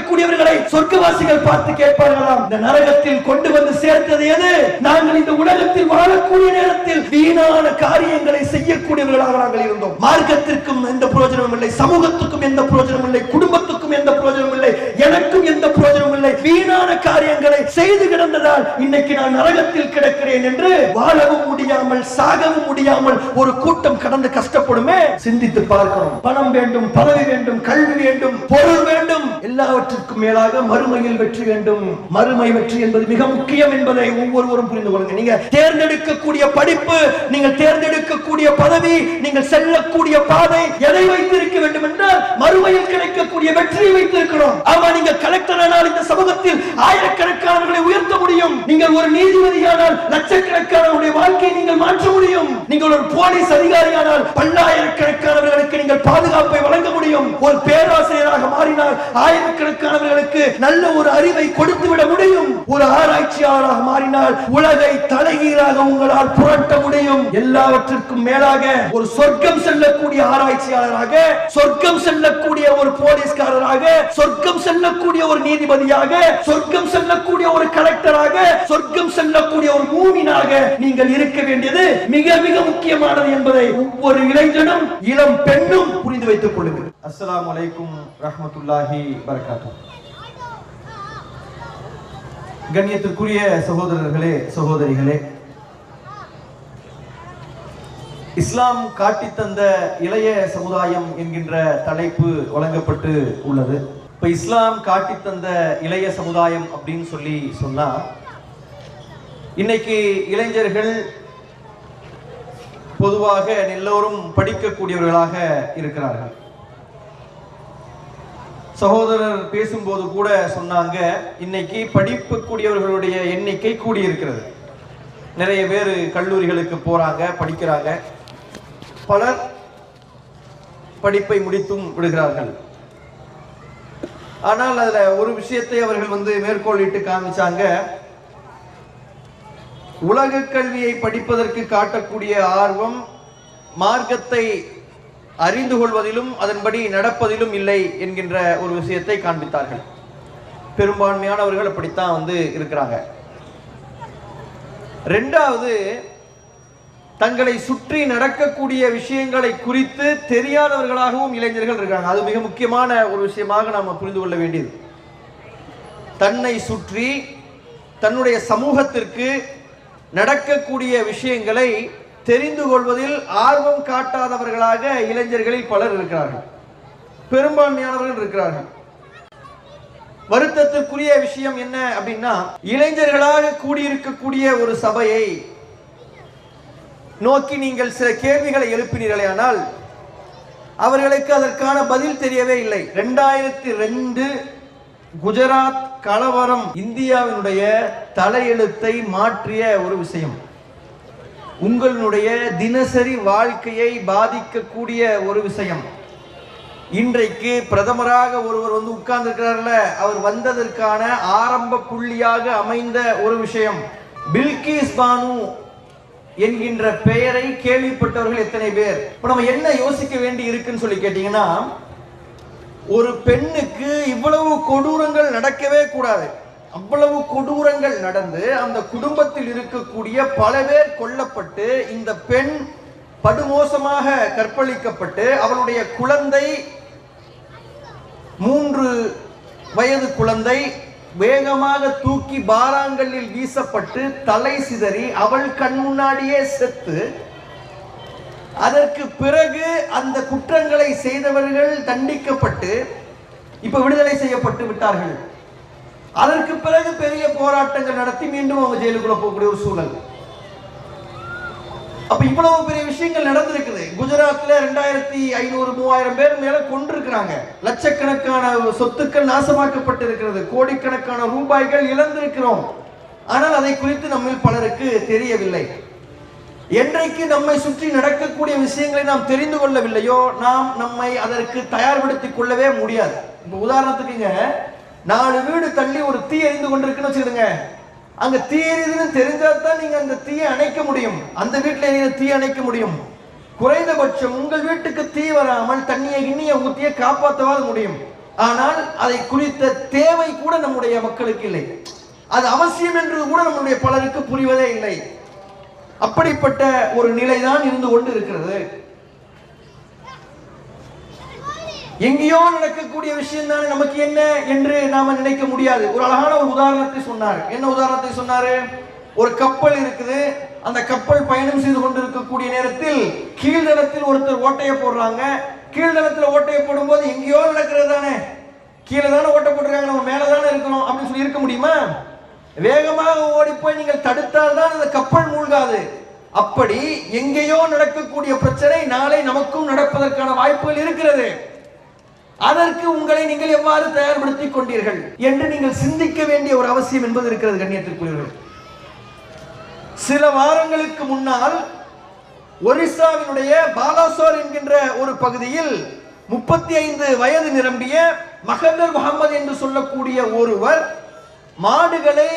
இருக்கக்கூடியவர்களை சொர்க்கவாசிகள் பார்த்து கேட்பார்களாம், இந்த நரகத்தில் கொண்டு வந்து சேர்த்தது எது? நாங்கள் இந்த உலகத்தில் வாழக்கூடிய நேரத்தில் வீணான காரியங்களை செய்யக்கூடியவர்களாக நாங்கள் இருந்தோம். மார்க்கத்திற்கும் எந்த பிரயோஜனமும் இல்லை, சமூகத்துக்கும் எந்த பிரயோஜனமும் இல்லை, குடும்பத்துக்கும் எந்த பிரயோஜனமும் இல்லை, எனக்கும் எந்த பிரயோஜனமும் இல்லை. வீணான காரியங்களை செய்து கிடந்ததால் இன்னைக்கு நான் நரகத்தில் கிடக்கிறேன் என்று வாழவும் முடியாமல் சாகவும் முடியாமல் ஒரு கூட்டம் கடந்து கஷ்டப்படுமே. சிந்தித்து பார்க்கணும். பணம் வேண்டும், பதவி வேண்டும், கல்வி வேண்டும், பொருள் வேண்டும், எல்லாவற்றிற்கும் மேலாக மறுமையில் வெற்றி வேண்டும். மறுமை வெற்றி என்பது மிக முக்கியம் என்பதை ஒவ்வொருவரும் புரிந்து கொள்ளுங்க. நீங்க தேர்ந்தெடுக்கக்கூடிய படிப்பு, நீங்கள் தேர்ந்தெடுக்கக்கூடிய பதவி, நீங்கள் செல்லக்கூடிய பாதை எதை வைத்திருக்க வேண்டும் என்றால் மறுமையில் கிடைக்கக்கூடிய வெற்றியை வைத்திருக்கிறோம். ஆமா, நீங்க கலெக்டர் ஆனால் இந்த சமூகத்தில் ஆயிரக்கணக்கானவர்களை உயர்த்த முடியும். நீங்கள் ஒரு நீதிபதியானால் லட்சக்கணக்கானவருடைய வாழ்க்கையை நீங்கள் மாற்ற முடியும். நீங்கள் ஒரு போலீஸ் அதிகாரியானால் பல்லாயிரக்கணக்கானவர்களுக்கு நீங்கள் பாதுகாப்பை வழங்க முடியும். ஒரு பேராசிரியராக மாறினால் ஆயிரக்கணக்கானவர்களுக்கு நல்ல ஒரு அறிவை கொடுத்து விட முடியும். ஒரு ஆராய்ச்சியாளராக மாறினால் உலகை தலைகீழாக உங்களால் புரட்ட முடியும். எல்லாவற்றிற்கும் மேலாக ஒரு சொர்க்கம் செல்லக்கூடிய ஆராய்ச்சியாளராக, சொர்க்கம் செல்லக்கூடிய ஒரு போலீஸ்காரராக, சொர்க்கம் செல்லக்கூடிய ஒரு நீதிபதியாக, சொர்க்கம் செல்லக்கூடிய ஒரு கலெக்டராக, சொர்க்கம் செல்லக்கூடிய ஒரு மூமினாக நீங்கள் இருக்க வேண்டியது மிக மிக முக்கியமானது என்பதை ஒவ்வொரு இளைஞனும் இளம் பெண்ணும் புரிந்து வைத்துக் கொள்ளுங்கள். அஸ்ஸலாமு அலைக்கும் ரஹ்மத்துல்லாஹி பரகாத்துஹு. கண்ணியத்திற்குரிய சகோதரர்களே, சகோதரிகளே, இஸ்லாம் காட்டி தந்த இளைய சமுதாயம் என்கின்ற தலைப்பு வழங்கப்பட்டு உள்ளது. இப்ப இஸ்லாம் காட்டி தந்த இளைய சமுதாயம் அப்படின்னு சொன்னா, இன்னைக்கு இளைஞர்கள் பொதுவாக எல்லோரும் படிக்கக்கூடியவர்களாக இருக்கிறார்கள். சகோதரர் பேசும்போது கூட சொன்னாங்க, இன்னைக்கு படிக்கக்கூடியவர்களுடைய எண்ணிக்கை கூடியிருக்கிறது. நிறைய பேர் கல்லூரிகளுக்கு போறாங்க, படிக்கிறாங்க. பலர் படிப்பை முடித்தும் விடுகிறார்கள். ஆனால் அதுல ஒரு விஷயத்தை அவர்கள் மேற்கோளிட்டு காமிச்சாங்க. உலக கல்வியை படிப்பதற்கு காட்டக்கூடிய ஆர்வம் மார்க்கத்தை அறிந்து கொள்வதிலும் அதன்படி நடப்பதிலும் இல்லை என்கின்ற ஒரு விஷயத்தை காண்பித்தார்கள். பெரும்பான்மையானவர்கள் அப்படித்தான் இருக்கிறாங்க. ரெண்டாவது, தங்களை சுற்றி நடக்கக்கூடிய விஷயங்களை குறித்து தெரியாதவர்களாகவும் இளைஞர்கள் இருக்காங்க. அது மிக முக்கியமான ஒரு விஷயமாக நாம் புரிந்து கொள்ள வேண்டியது. தன்னை சுற்றி தன்னுடைய சமூகத்திற்கு நடக்கக்கூடிய விஷயங்களை தெரிந்து கொள்வதில் ஆர்வம் காட்டாதவர்களாக இளைஞர்களில் பலர் இருக்கிறார்கள். பெரும்பான்மையானவர்கள் இருக்கிறார்கள். வருத்தத்திற்குரிய விஷயம் என்ன அப்படின்னா, இளைஞர்களாக கூடியிருக்கக்கூடிய ஒரு சபையை நோக்கி நீங்கள் சில கேள்விகளை எழுப்பினீர்களே, ஆனால் அவர்களுக்கு அதற்கான பதில் தெரியவே இல்லை. 2002 குஜராத் கலவரம் இந்தியாவினுடைய தலையெழுத்தை மாற்றிய ஒரு விஷயம். உங்களுடைய தினசரி வாழ்க்கையை பாதிக்கக்கூடிய ஒரு விஷயம். இன்றைக்கு பிரதமராக ஒருவர் உட்கார்ந்திருக்கிறார்ல, அவர் வந்ததற்கான ஆரம்ப புள்ளியாக அமைந்த ஒரு விஷயம். பில்கிஸ் பானு என்கின்ற பெயரை கேள்விப்பட்டவர்கள் எத்தனை பேர்? இப்ப நம்ம என்ன யோசிக்க வேண்டி இருக்குன்னு சொல்லி கேட்டீங்கன்னா, ஒரு பெண்ணுக்கு இவ்வளவு கொடூரங்கள் நடக்கவே கூடாது. அவ்வளவு கொடூரங்கள் நடந்து அந்த குடும்பத்தில் இருக்கக்கூடிய பல பேர் கொல்லப்பட்டு, இந்த பெண் படுமோசமாக கற்பழிக்கப்பட்டு, அவளுடைய குழந்தை 3 வயது குழந்தை வேகமாக தூக்கி பாராங்கல்லில் வீசப்பட்டு தலை சிதறி அவள் கண் முன்னாடியே செத்து, அதற்கு பிறகு அந்த குற்றங்களை செய்தவர்கள் தண்டிக்கப்பட்டு இப்ப விடுதலை செய்யப்பட்டு விட்டார்கள். அதற்கு பிறகு பெரிய போராட்டங்கள் நடத்தி மீண்டும் அவங்க ஜெயிலுக்குள்ள போகக்கூடிய ஒரு சூழல். அப்ப இவ்வளவு பெரிய விஷயங்கள் நடந்திருக்குது. குஜராத்ல 2500-3000 பேர் மேல கொண்டிருக்கிறாங்க. லட்சக்கணக்கான சொத்துக்கள் நாசமாக்கப்பட்டு இருக்கிறது. கோடிக்கணக்கான ரூபாய்கள் இழந்திருக்கிறோம். ஆனால் அதை குறித்து நம்ம பலருக்கு தெரியவில்லை. என்றைக்கு நம்மை சுற்றி நடக்கக்கூடிய விஷயங்களை நாம் தெரிந்து கொள்ளவில்லையோ, நாம் நம்மை அதற்கு தயார்படுத்திக் கொள்ளவே முடியாது. இப்ப உதாரணத்துக்குங்க, 4 வீடு தள்ளி ஒரு தீ எரிந்து கொண்டிருக்குன்னு வச்சுக்கிடுங்க. அங்க தீ எரியுதுன்னு தெரிஞ்சாதான் நீங்க அந்த தீயை அணைக்க முடியும். அந்த வீட்டுல எரியுற தீ அணைக்க முடியும். குறைந்தபட்சம் உங்கள் வீட்டுக்கு தீ வராமல் தண்ணியை ஊத்திய காப்பாற்றவாது முடியும். ஆனால் அதை குறித்த தேவை கூட நம்முடைய மக்களுக்கு இல்லை. அது அவசியம் என்று கூட நம்முடைய பலருக்கு புரிவதே இல்லை. அப்படிப்பட்ட ஒரு நிலைதான் இருந்து கொண்டு இருக்கிறது. எங்கேயோ நடக்கக்கூடிய விஷயம் தானே நமக்கு என்ன என்று நாம நினைக்க முடியாது. ஒரு அழகான ஒரு உதாரணத்தை சொன்னார். என்ன உதாரணத்தை சொன்னாரு? ஒரு கப்பல் இருக்குது. அந்த கப்பல் பயணம் செய்து கொண்டிருக்கக்கூடிய நேரத்தில் கீழ்தளத்தில் ஒருத்தர் ஓட்டையை போடுறாங்க. கீழ்தளத்தில் ஓட்டையை போடும்போது எங்கேயோ நடக்கிறது தானே, கீழே தானே ஓட்டை போட்டிருக்காங்க, நம்ம மேலே தானே இருக்கணும் அப்படின்னு சொல்லி இருக்க முடியுமா? வேகமாக ஓடி போய் நீங்கள் தடுத்தால் தான் அந்த கப்பல் மூழ்காது. அப்படி எங்கேயோ நடக்கக்கூடிய பிரச்சனை நாளை நமக்கும் நடப்பதற்கான வாய்ப்புகள் இருக்கிறது. அதற்கு உங்களை நீங்கள் எவ்வாறு தயார்படுத்திக் கொண்டீர்கள் என்று நீங்கள் சிந்திக்க வேண்டிய ஒரு அவசியம் என்பது இருக்கிறது. கண்ணியத்திற்குரியவர்கள், சில வாரங்களுக்கு முன்னால் ஒரிசாவினுடைய பாலாசோர் என்கின்ற ஒரு பகுதியில் 35 வயது நிரம்பிய மகதர் முகமது என்று சொல்லக்கூடிய ஒருவர் மாடுகளை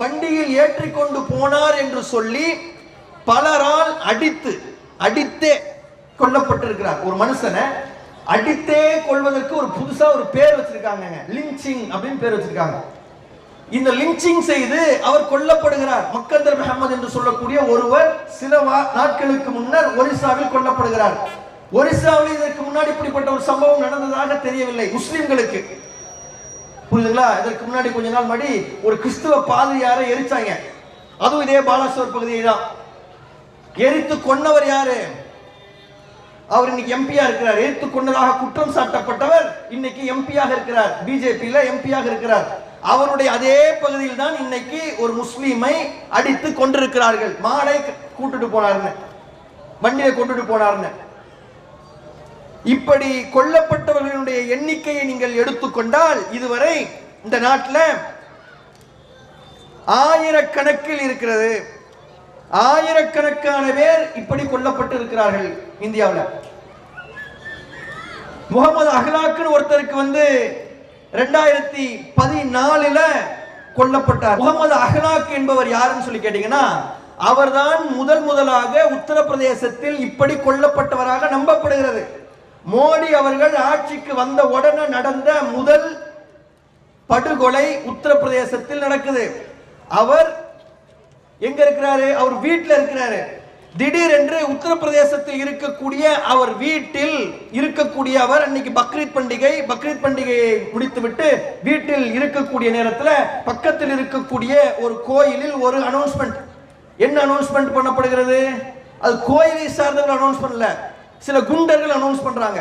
வண்டியில் ஏற்றிக்கொண்டு போனார் என்று சொல்லி பலரால் அடித்தே கொல்லப்பட்டிருக்கிறார். ஒரு மனுஷனை அடித்தே கொள்வதற்கு ஒரு புதுசா ஒரு பேர் வச்சிருக்காங்க, லிஞ்சிங் அப்படின்னு பேர் வச்சிருக்காங்க. இந்த லிஞ்சிங் செய்து அவர் கொல்லப்படுகிறார். மக்கந்தர் முகமது என்று சொல்லக்கூடிய ஒருவர் சில நாட்களுக்கு முன்னர் ஒரிசாவில் கொல்லப்படுகிறார். ஒரிசாவில் இதற்கு முன்னாடி இப்படிப்பட்ட ஒரு சம்பவம் நடந்ததாக தெரியவில்லை முஸ்லிம்களுக்கு. புரியுதுங்களா? இதற்கு முன்னாடி கொஞ்ச நாள் முன்னாடி ஒரு கிறிஸ்துவ பாதிரியாரை எரிச்சாங்க. அதுவும் இதே பாலாசோர் பகுதியை தான். எரித்து கொன்னவர் யாரு? அவர் இன்னைக்கு எம்பியா இருக்கிறார். எரித்து கொன்னதாக குற்றம் சாட்டப்பட்டவர் இன்னைக்கு எம்பியாக இருக்கிறார், பிஜேபியில எம்பியாக இருக்கிறார். அவருடைய அதே பகுதியில் தான் இன்னைக்கு ஒரு முஸ்லீமை அடித்து கொண்டிருக்கிறார்கள். மாடை கூட்டுட்டு போனார்னு, வண்டியை கொண்டுட்டு போனார்னு. இப்படி கொல்லப்பட்டவர்களுடைய எண்ணிக்கையை நீங்கள் எடுத்துக்கொண்டால் இதுவரை இந்த நாட்டில் ஆயிரக்கணக்கில் இருக்கிறது. ஆயிரக்கணக்கான பேர் இப்படி கொல்லப்பட்டு இருக்கிறார்கள் இந்தியாவில். முகமது அஹ்லாக்னு ஒருத்தருக்கு 2014 கொல்லப்பட்டார். முகமது அஹ்லாக் என்பவர் யாருன்னு சொல்லி கேட்டீங்கன்னா, அவர்தான் முதலாக உத்தரப்பிரதேசத்தில் இப்படி கொல்லப்பட்டவராக நம்பப்படுகிறது. மோடி அவர்கள் ஆட்சிக்கு வந்த உடனே நடந்த முதல் படுகொலை உத்தரப்பிரதேசத்தில் நடக்குது. அவர் எங்க இருக்கிறாரு? அவர் வீட்டில் இருக்கிறாரு. திடீரென்று உத்தரப்பிரதேசத்தில் இருக்கக்கூடிய அவர் வீட்டில் இருக்கக்கூடிய அவர் அன்னைக்கு பக்ரீத் பண்டிகையை முடித்துவிட்டு வீட்டில் இருக்கக்கூடிய நேரத்தில் பக்கத்தில் இருக்கக்கூடிய ஒரு கோயிலில் ஒரு அனௌன்ஸ்மெண்ட். என்ன அனௌன்ஸ்மெண்ட் பண்ணப்படுகிறது? அது கோயிலை சார்ந்தவர்கள் அனௌன்ஸ் பண்ணல, சில குண்டர்கள் அனௌன்ஸ் பண்றாங்க.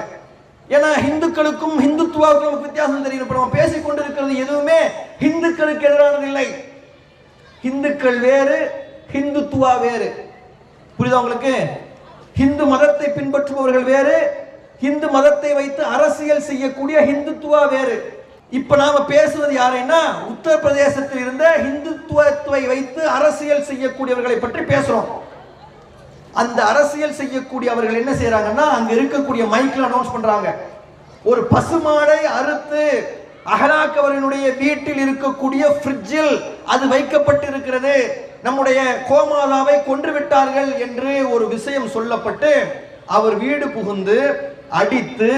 ஏன்னா இந்துக்களுக்கும் இந்துத்துவாவுக்கும் வித்தியாசம் தெரியும். இப்ப நம்ம பேசிக் கொண்டிருக்கிறது எதுவுமே இந்துக்களுக்கு எதிரானது இல்லை. இந்துக்கள் வேறு, இந்துத்துவா வேறு. புரியுதா உங்களுக்கு? இந்து மதத்தை பின்பற்றுபவர்கள் வேறு, இந்து மதத்தை வைத்து அரசியல் செய்யக்கூடிய இந்துத்துவா வேறு. இப்ப நாம பேசுவது யாரைன்னா, உத்தரப்பிரதேசத்தில் இருந்த இந்துத்துவத்தை வைத்து அரசியல் செய்யக்கூடியவர்களை பற்றி பேசுறோம். அந்த அரசியல் செய்யக்கூடிய அவர்கள் என்ன செய்யறாங்கன்னா, அங்க இருக்கக்கூடிய மைக்ல அனௌன்ஸ் பண்றாங்க, ஒரு பசுமாடை அறுத்து அஹ்லாக் அவர்களுடைய வீட்டில் இருக்கக்கூடிய ஃப்ரிட்ஜில் அது வைக்கப்பட்டிருக்கிறது, நம்முடைய கோமாதாவை கொன்று விட்டார்கள் என்று ஒரு விஷயம் சொல்லப்பட்டு அவர் வீடு புகுந்து அடித்து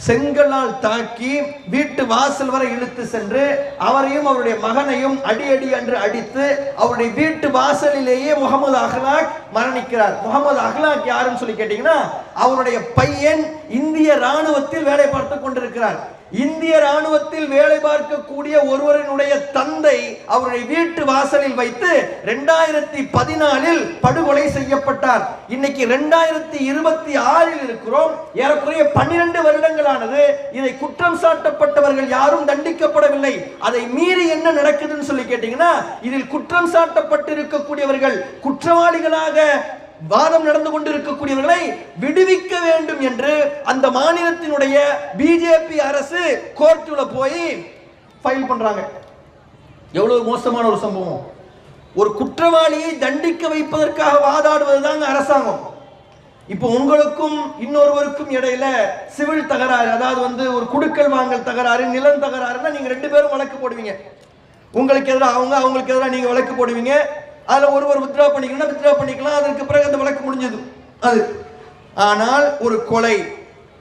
செங்கலால் தாக்கி வீட்டு வாசல் வரை இழுத்து சென்று அவரையும் அவருடைய மகனையும் அடி என்று அடித்து அவருடைய வீட்டு வாசலிலேயே முகமது அஹ்லாக் மரணிக்கிறார். முகமது அஹ்லாக் யாருன்னு சொல்லி கேட்டீங்கன்னா, அவருடைய பையன் இந்திய ராணுவத்தில் வேலை பார்த்து கொண்டிருக்கிறார். இந்திய ராணுவத்தில் வேலை பார்க்கக்கூடிய ஒருவரினுடைய தந்தை அவருடைய வீட்டு வாசலில் வைத்து 2014 படுகொலை செய்யப்பட்டார். இன்னைக்கு 2026 இருக்கிறோம். ஏறக்குறைய 12 வருடங்களானது. இதை குற்றம் சாட்டப்பட்டவர்கள் யாரும் தண்டிக்கப்படவில்லை. அதை மீறி என்ன நடக்குதுன்னு சொல்லி கேட்டீங்கன்னா, இதில் குற்றம் சாட்டப்பட்டிருக்கக்கூடியவர்கள் குற்றவாளிகளாக வாதம் நடந்து கொண்டிருக்கக்கூடியவர்களை விடுவிக்க வேண்டும் என்று அந்த மாநிலத்தினுடைய பிஜேபி அரசு கோர்ட்டுல போய் ஃபைல் பண்றாங்க. எவ்வளவு மோசமான ஒரு சம்பவம்! ஒரு குற்றவாளியை தண்டிக்க வைப்பதற்காக வாதாடுவதுதான் அரசாங்கம். இப்போ உங்களுக்கும் இன்னொருவருக்கும் இடையில சிவில் தகராறு, அதாவது ஒரு குடுக்கல் வாங்கல் தகராறு, நிலம் தகராறுனா நீங்க 2 பேரும் வழக்கு போடுவீங்க. உங்களுக்கு எதிராக அவங்க, அவங்களுக்கு எதிராக நீங்க வழக்கு போடுவீங்க. அதுல ஒருவர் வித்ரா பண்ணிக்கலாம், அதற்கு பிறகு அந்த வழக்கு முடிஞ்சது அது. ஆனால் ஒரு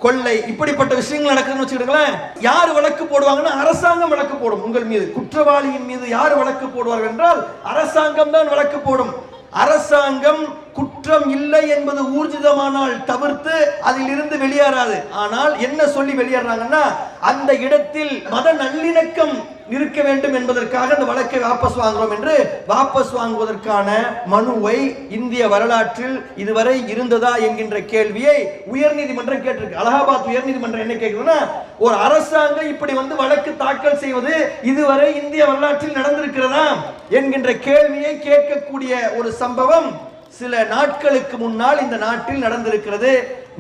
கொள்ளை, இப்படிப்பட்ட விஷயங்கள் நடக்குதுன்னு வச்சுக்கிட்டுங்களேன். யார் வழக்கு போடுவாங்கன்னா அரசாங்கம் வழக்கு போடும் உங்கள் மீது. குற்றவாளியின் மீது யார் வழக்கு போடுவார்கள் என்றால் அரசாங்கம் தான் வழக்கு போடும். அரசாங்கம் குற்றம் இல்லை என்பது ஊர்ஜிதமானால் தவிர்த்து அதில் இருந்து வெளியேறாது. ஆனால் என்ன சொல்லி வெளியேறாங்கன்னா, அந்த இடத்தில் மத நல்லிணக்கம் இருக்க வேண்டும் என்பதற்காக அந்த வழக்கை வாபஸ் வாங்குறோம் என்று வாபஸ் வாங்குவதற்கான மனுவை இந்திய வரலாற்றில் இதுவரை இருந்ததா என்கின்ற கேள்வியை உயர்நீதிமன்றம் கேட்டிருக்கு. அலகாபாத் உயர்நீதிமன்றம் என்ன கேட்குதுன்னா, ஒரு அரசாங்கம் இப்படி வந்து வழக்கு தாக்கல் செய்வது இதுவரை இந்திய வரலாற்றில் நடந்திருக்கிறதா என்கின்ற கேள்வியை கேட்கக்கூடிய ஒரு சம்பவம் சில நாட்களுக்கு முன்னால் இந்த நாட்டில் நடந்திருக்கிறது.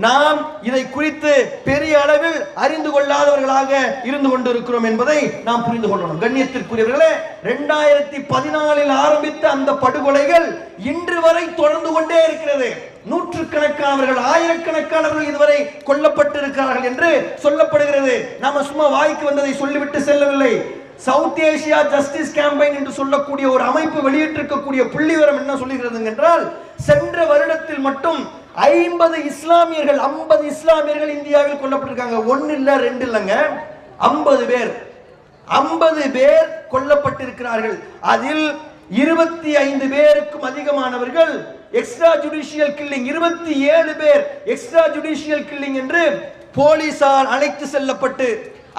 நாம் இதை குறித்து பெரிய அளவில் அறிந்து கொள்ளாதவர்களாக இருந்து கொண்டிருக்கிறோம் என்பதை நாம் புரிந்து கொள்ளணும். கண்ணியத்திற்குரியவர்களே, 2014 ஆரம்பித்த அந்த படுகொலைகள் இன்று வரை தொடர்ந்து கொண்டே இருக்கிறது. நூற்றுக்கணக்கானவர்கள், ஆயிரக்கணக்கானவர்கள் இதுவரை கொல்லப்பட்டிருக்கிறார்கள் என்று சொல்லப்படுகிறது. நாம சும்மா வாய்க்கு வந்ததை சொல்லிவிட்டு செல்லவில்லை. சவுத் ஏசியா ஜஸ்டிஸ் கேம்பெயின் என்று சொல்லக்கூடிய ஒரு அமைப்பு வெளியிட்டிருக்கக்கூடிய புள்ளிவிவரம் என்ன சொல்லுகிறது என்றால், சென்ற வருடத்தில் மட்டும் 50 இஸ்லாமியர்கள் 50 இஸ்லாமியர்கள் இந்தியாவில் கொல்லப்பட்டிருக்காங்க. 1 இல்ல 2 இல்லங்க, 50 பேர் 50 பேர் கொல்லப்பட்டிருக்கிறார்கள். அதில் 25 பேருக்கும் அதிகமானவர்கள் எக்ஸ்ட்ரா ஜுடிஷியல் கில்லிங், 27 பேர் எக்ஸ்ட்ரா ஜுடிஷியல் கில்லிங் என்று போலீசார் அழைத்து செல்லப்பட்டு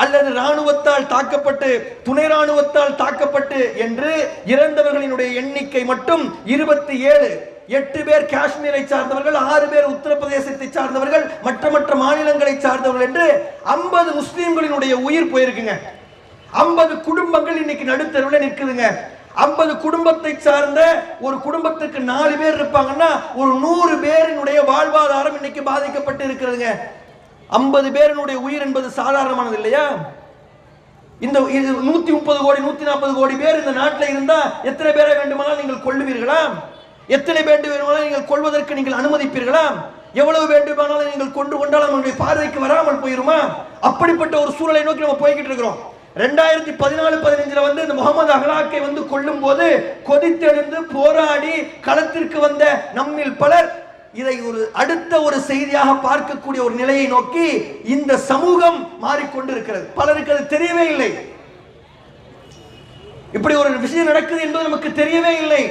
அல்லது ராணுவத்தால் தாக்கப்பட்டு துணை ராணுவத்தால் தாக்கப்பட்டு என்று இறந்தவர்களினுடைய எண்ணிக்கை மட்டும் 27. 8 பேர் காஷ்மீரை சார்ந்தவர்கள், 6 பேர் உத்தரப்பிரதேசத்தை சார்ந்தவர்கள், மற்ற மாநிலங்களை சார்ந்தவர்கள் என்று 50 முஸ்லிம்களினுடைய உயிர் போயிருக்குங்க. 50 குடும்பங்கள் இன்னைக்கு நடுத்தருவில் நிற்குதுங்க. 50 குடும்பத்தை சார்ந்த ஒரு குடும்பத்துக்கு 4 பேர் இருப்பாங்கன்னா ஒரு 100 பேரினுடைய வாழ்வாதாரம் இன்னைக்கு பாதிக்கப்பட்டு இருக்கிறதுங்க. 50 பேரினுடைய உயிர் என்பது சாதாரணமானது இல்லையா? இந்த 130 கோடி 140 கோடி பேர் இந்த நாட்டில் இருந்தா எத்தனை பேரை வேண்டுமானால் நீங்கள் கொல்லுவீர்களா? எத்தனை பேர் வேண்டுமானால் நீங்கள் கொள்வதற்கு நீங்கள் அனுமதிப்பீர்களா? எவ்வளவு வேண்டுமானாலும் நீங்கள் கொண்டு கொண்டால் நம்முடைய பார்வைக்கு வராமல் போயிருமா? அப்படிப்பட்ட ஒரு சூழலை நோக்கி நம்ம போய்கிட்டு இருக்கிறோம். 2014-15 வந்து இந்த முகமது அகலாக்கை வந்து கொல்லும் போது கொதித்தெழுந்து போராடி களத்திற்கு வந்த நம்மில் பலர் இதை ஒரு அடுத்த ஒரு செய்தியாக பார்க்கக்கூடிய ஒரு நிலையை நோக்கி இந்த சமூகம் மாறிக்கொண்டு இருக்கிறது. பலருக்கு அது தெரியவே இல்லை. இப்படி ஒரு விஷயம் நடக்குது என்பது நமக்கு தெரியவே இல்லை.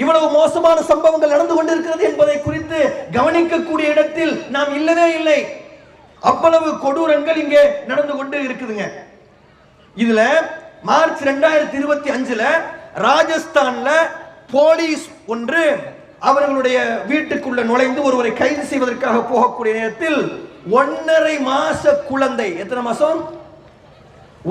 இவ்வளவு மோசமான சம்பவங்கள் நடந்து கொண்டிருக்கிறது என்பதை குறித்து கவனிக்கக்கூடிய இடத்தில் நாம் இல்லவே இல்லை. அவ்வளவு கொடூரங்கள் இங்கே நடந்து கொண்டு இருக்குதுங்க. இதுல மார்ச் 2025 ராஜஸ்தான்ல போலீஸ் ஒன்று அவர்களுடைய வீட்டுக்குள்ள நுழைந்து ஒருவரை கைது செய்வதற்காக போகக்கூடிய நேரத்தில் 1.5 மாச குழந்தை, எத்தனை மாசம்?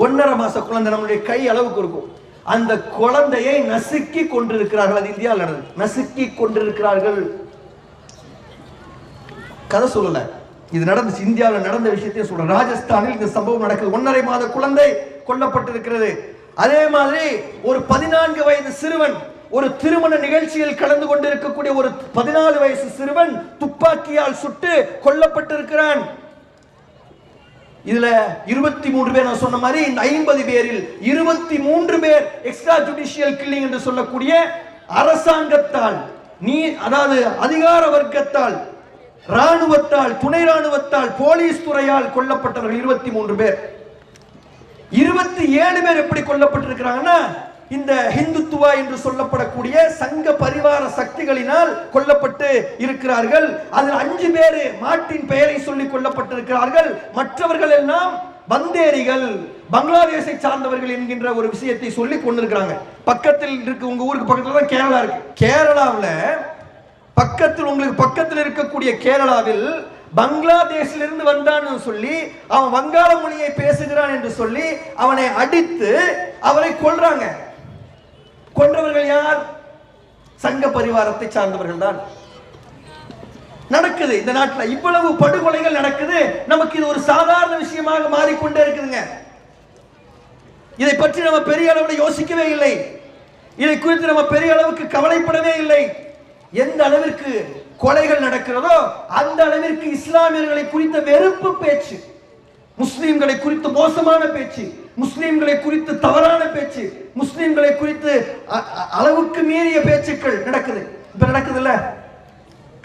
1.5 மாச குழந்தை, நம்மளுடைய கை அளவுக்கு இருக்கும், அந்த குழந்தையை நசுக்கி கொண்டிருக்கிறார்கள். அது இந்தியாவில் நடந்தது. நசுக்கி கொண்டிருக்கிறார்கள். கதை சொல்லல, இது நடந்துச்சு. இந்தியாவில் நடந்த விஷயத்தையும் சொல்ற. ராஜஸ்தானில் இந்த சம்பவம் நடக்குது. 1.5 மாத குழந்தை கொல்லப்பட்டிருக்கிறது. அதே மாதிரி ஒரு 14 வயது சிறுவன் ஒரு திருமண நிகழ்ச்சியில் கலந்து கொண்டிருக்கக்கூடிய ஒரு 14 வயசு சிறுவன் துப்பாக்கியால் சுட்டு கொல்லப்பட்டிருக்கிறான். இதுல 23 பேர், நான் சொன்ன மாதிரி இந்த 50 பேரில் 23 பேர் எக்ஸ்ட்ரா ஜுடிஷியல் கில்லிங் என்று சொல்லக்கூடிய அரசாங்கத்தால், அதாவது அதிகார வர்க்கத்தால், ராணுவத்தால், துணை ராணுவத்தால், போலீஸ் துறையால் கொல்லப்பட்டவர்கள் 23 பேர். 27 பேர் எப்படி கொல்லப்பட்டிருக்கிறாங்கன்னா இந்த ஹிந்துத்துவா என்று சொல்லப்படக்கூடிய சங்க பரிவார சக்திகளினால் கொல்லப்பட்டு இருக்கிறார்கள். அதில் 5 பேர் மாட்டின் பெயரை சொல்லி கொல்லப்பட்டிருக்கிறார்கள். மற்றவர்கள் எல்லாம் பந்தேரிகள், பங்களாதேஷை சார்ந்தவர்கள் என்கின்ற ஒரு விஷயத்தை சொல்லி கொண்டிருக்கிறாங்க. பக்கத்தில் இருக்கு, உங்க ஊருக்கு பக்கத்துல தான் கேரளா இருக்கு. கேரளாவில் பக்கத்தில், உங்களுக்கு பக்கத்தில் இருக்கக்கூடிய கேரளாவில் பங்களாதேஷில் இருந்து வந்தான்னு சொல்லி அவன் வங்காள மொழியை பேசுகிறான் என்று சொல்லி அவனை அடித்து அவரை கொல்றாங்க. கொன்றவர்கள் யார்? சங்க பரிவாரத்தை சார்ந்தவர்கள் தான். நடக்குது இந்த நாட்டில். இவ்வளவு படுகொலைகள் நடக்குது. நமக்கு இது ஒரு சாதாரண விஷயமாக மாறிக்கொண்டே இருக்குதுங்க. இதை பற்றி நம்ம பெரிய அளவில் யோசிக்கவே இல்லை. இதை குறித்து நம்ம பெரிய அளவுக்கு கவலைப்படவே இல்லை. எந்த அளவிற்கு கொலைகள் நடக்கிறதோ அந்த அளவிற்கு இஸ்லாமியர்களை குறித்த வெறுப்பு பேச்சு, முஸ்லிம்களை குறித்து மோசமான பேச்சு, முஸ்லிம்களை குறித்து தவறான பேச்சு, முஸ்லிம்களை குறித்து அளவுக்கு மீறிய பேச்சுக்கள் நடக்குது. இப்ப நடக்குது இல்ல?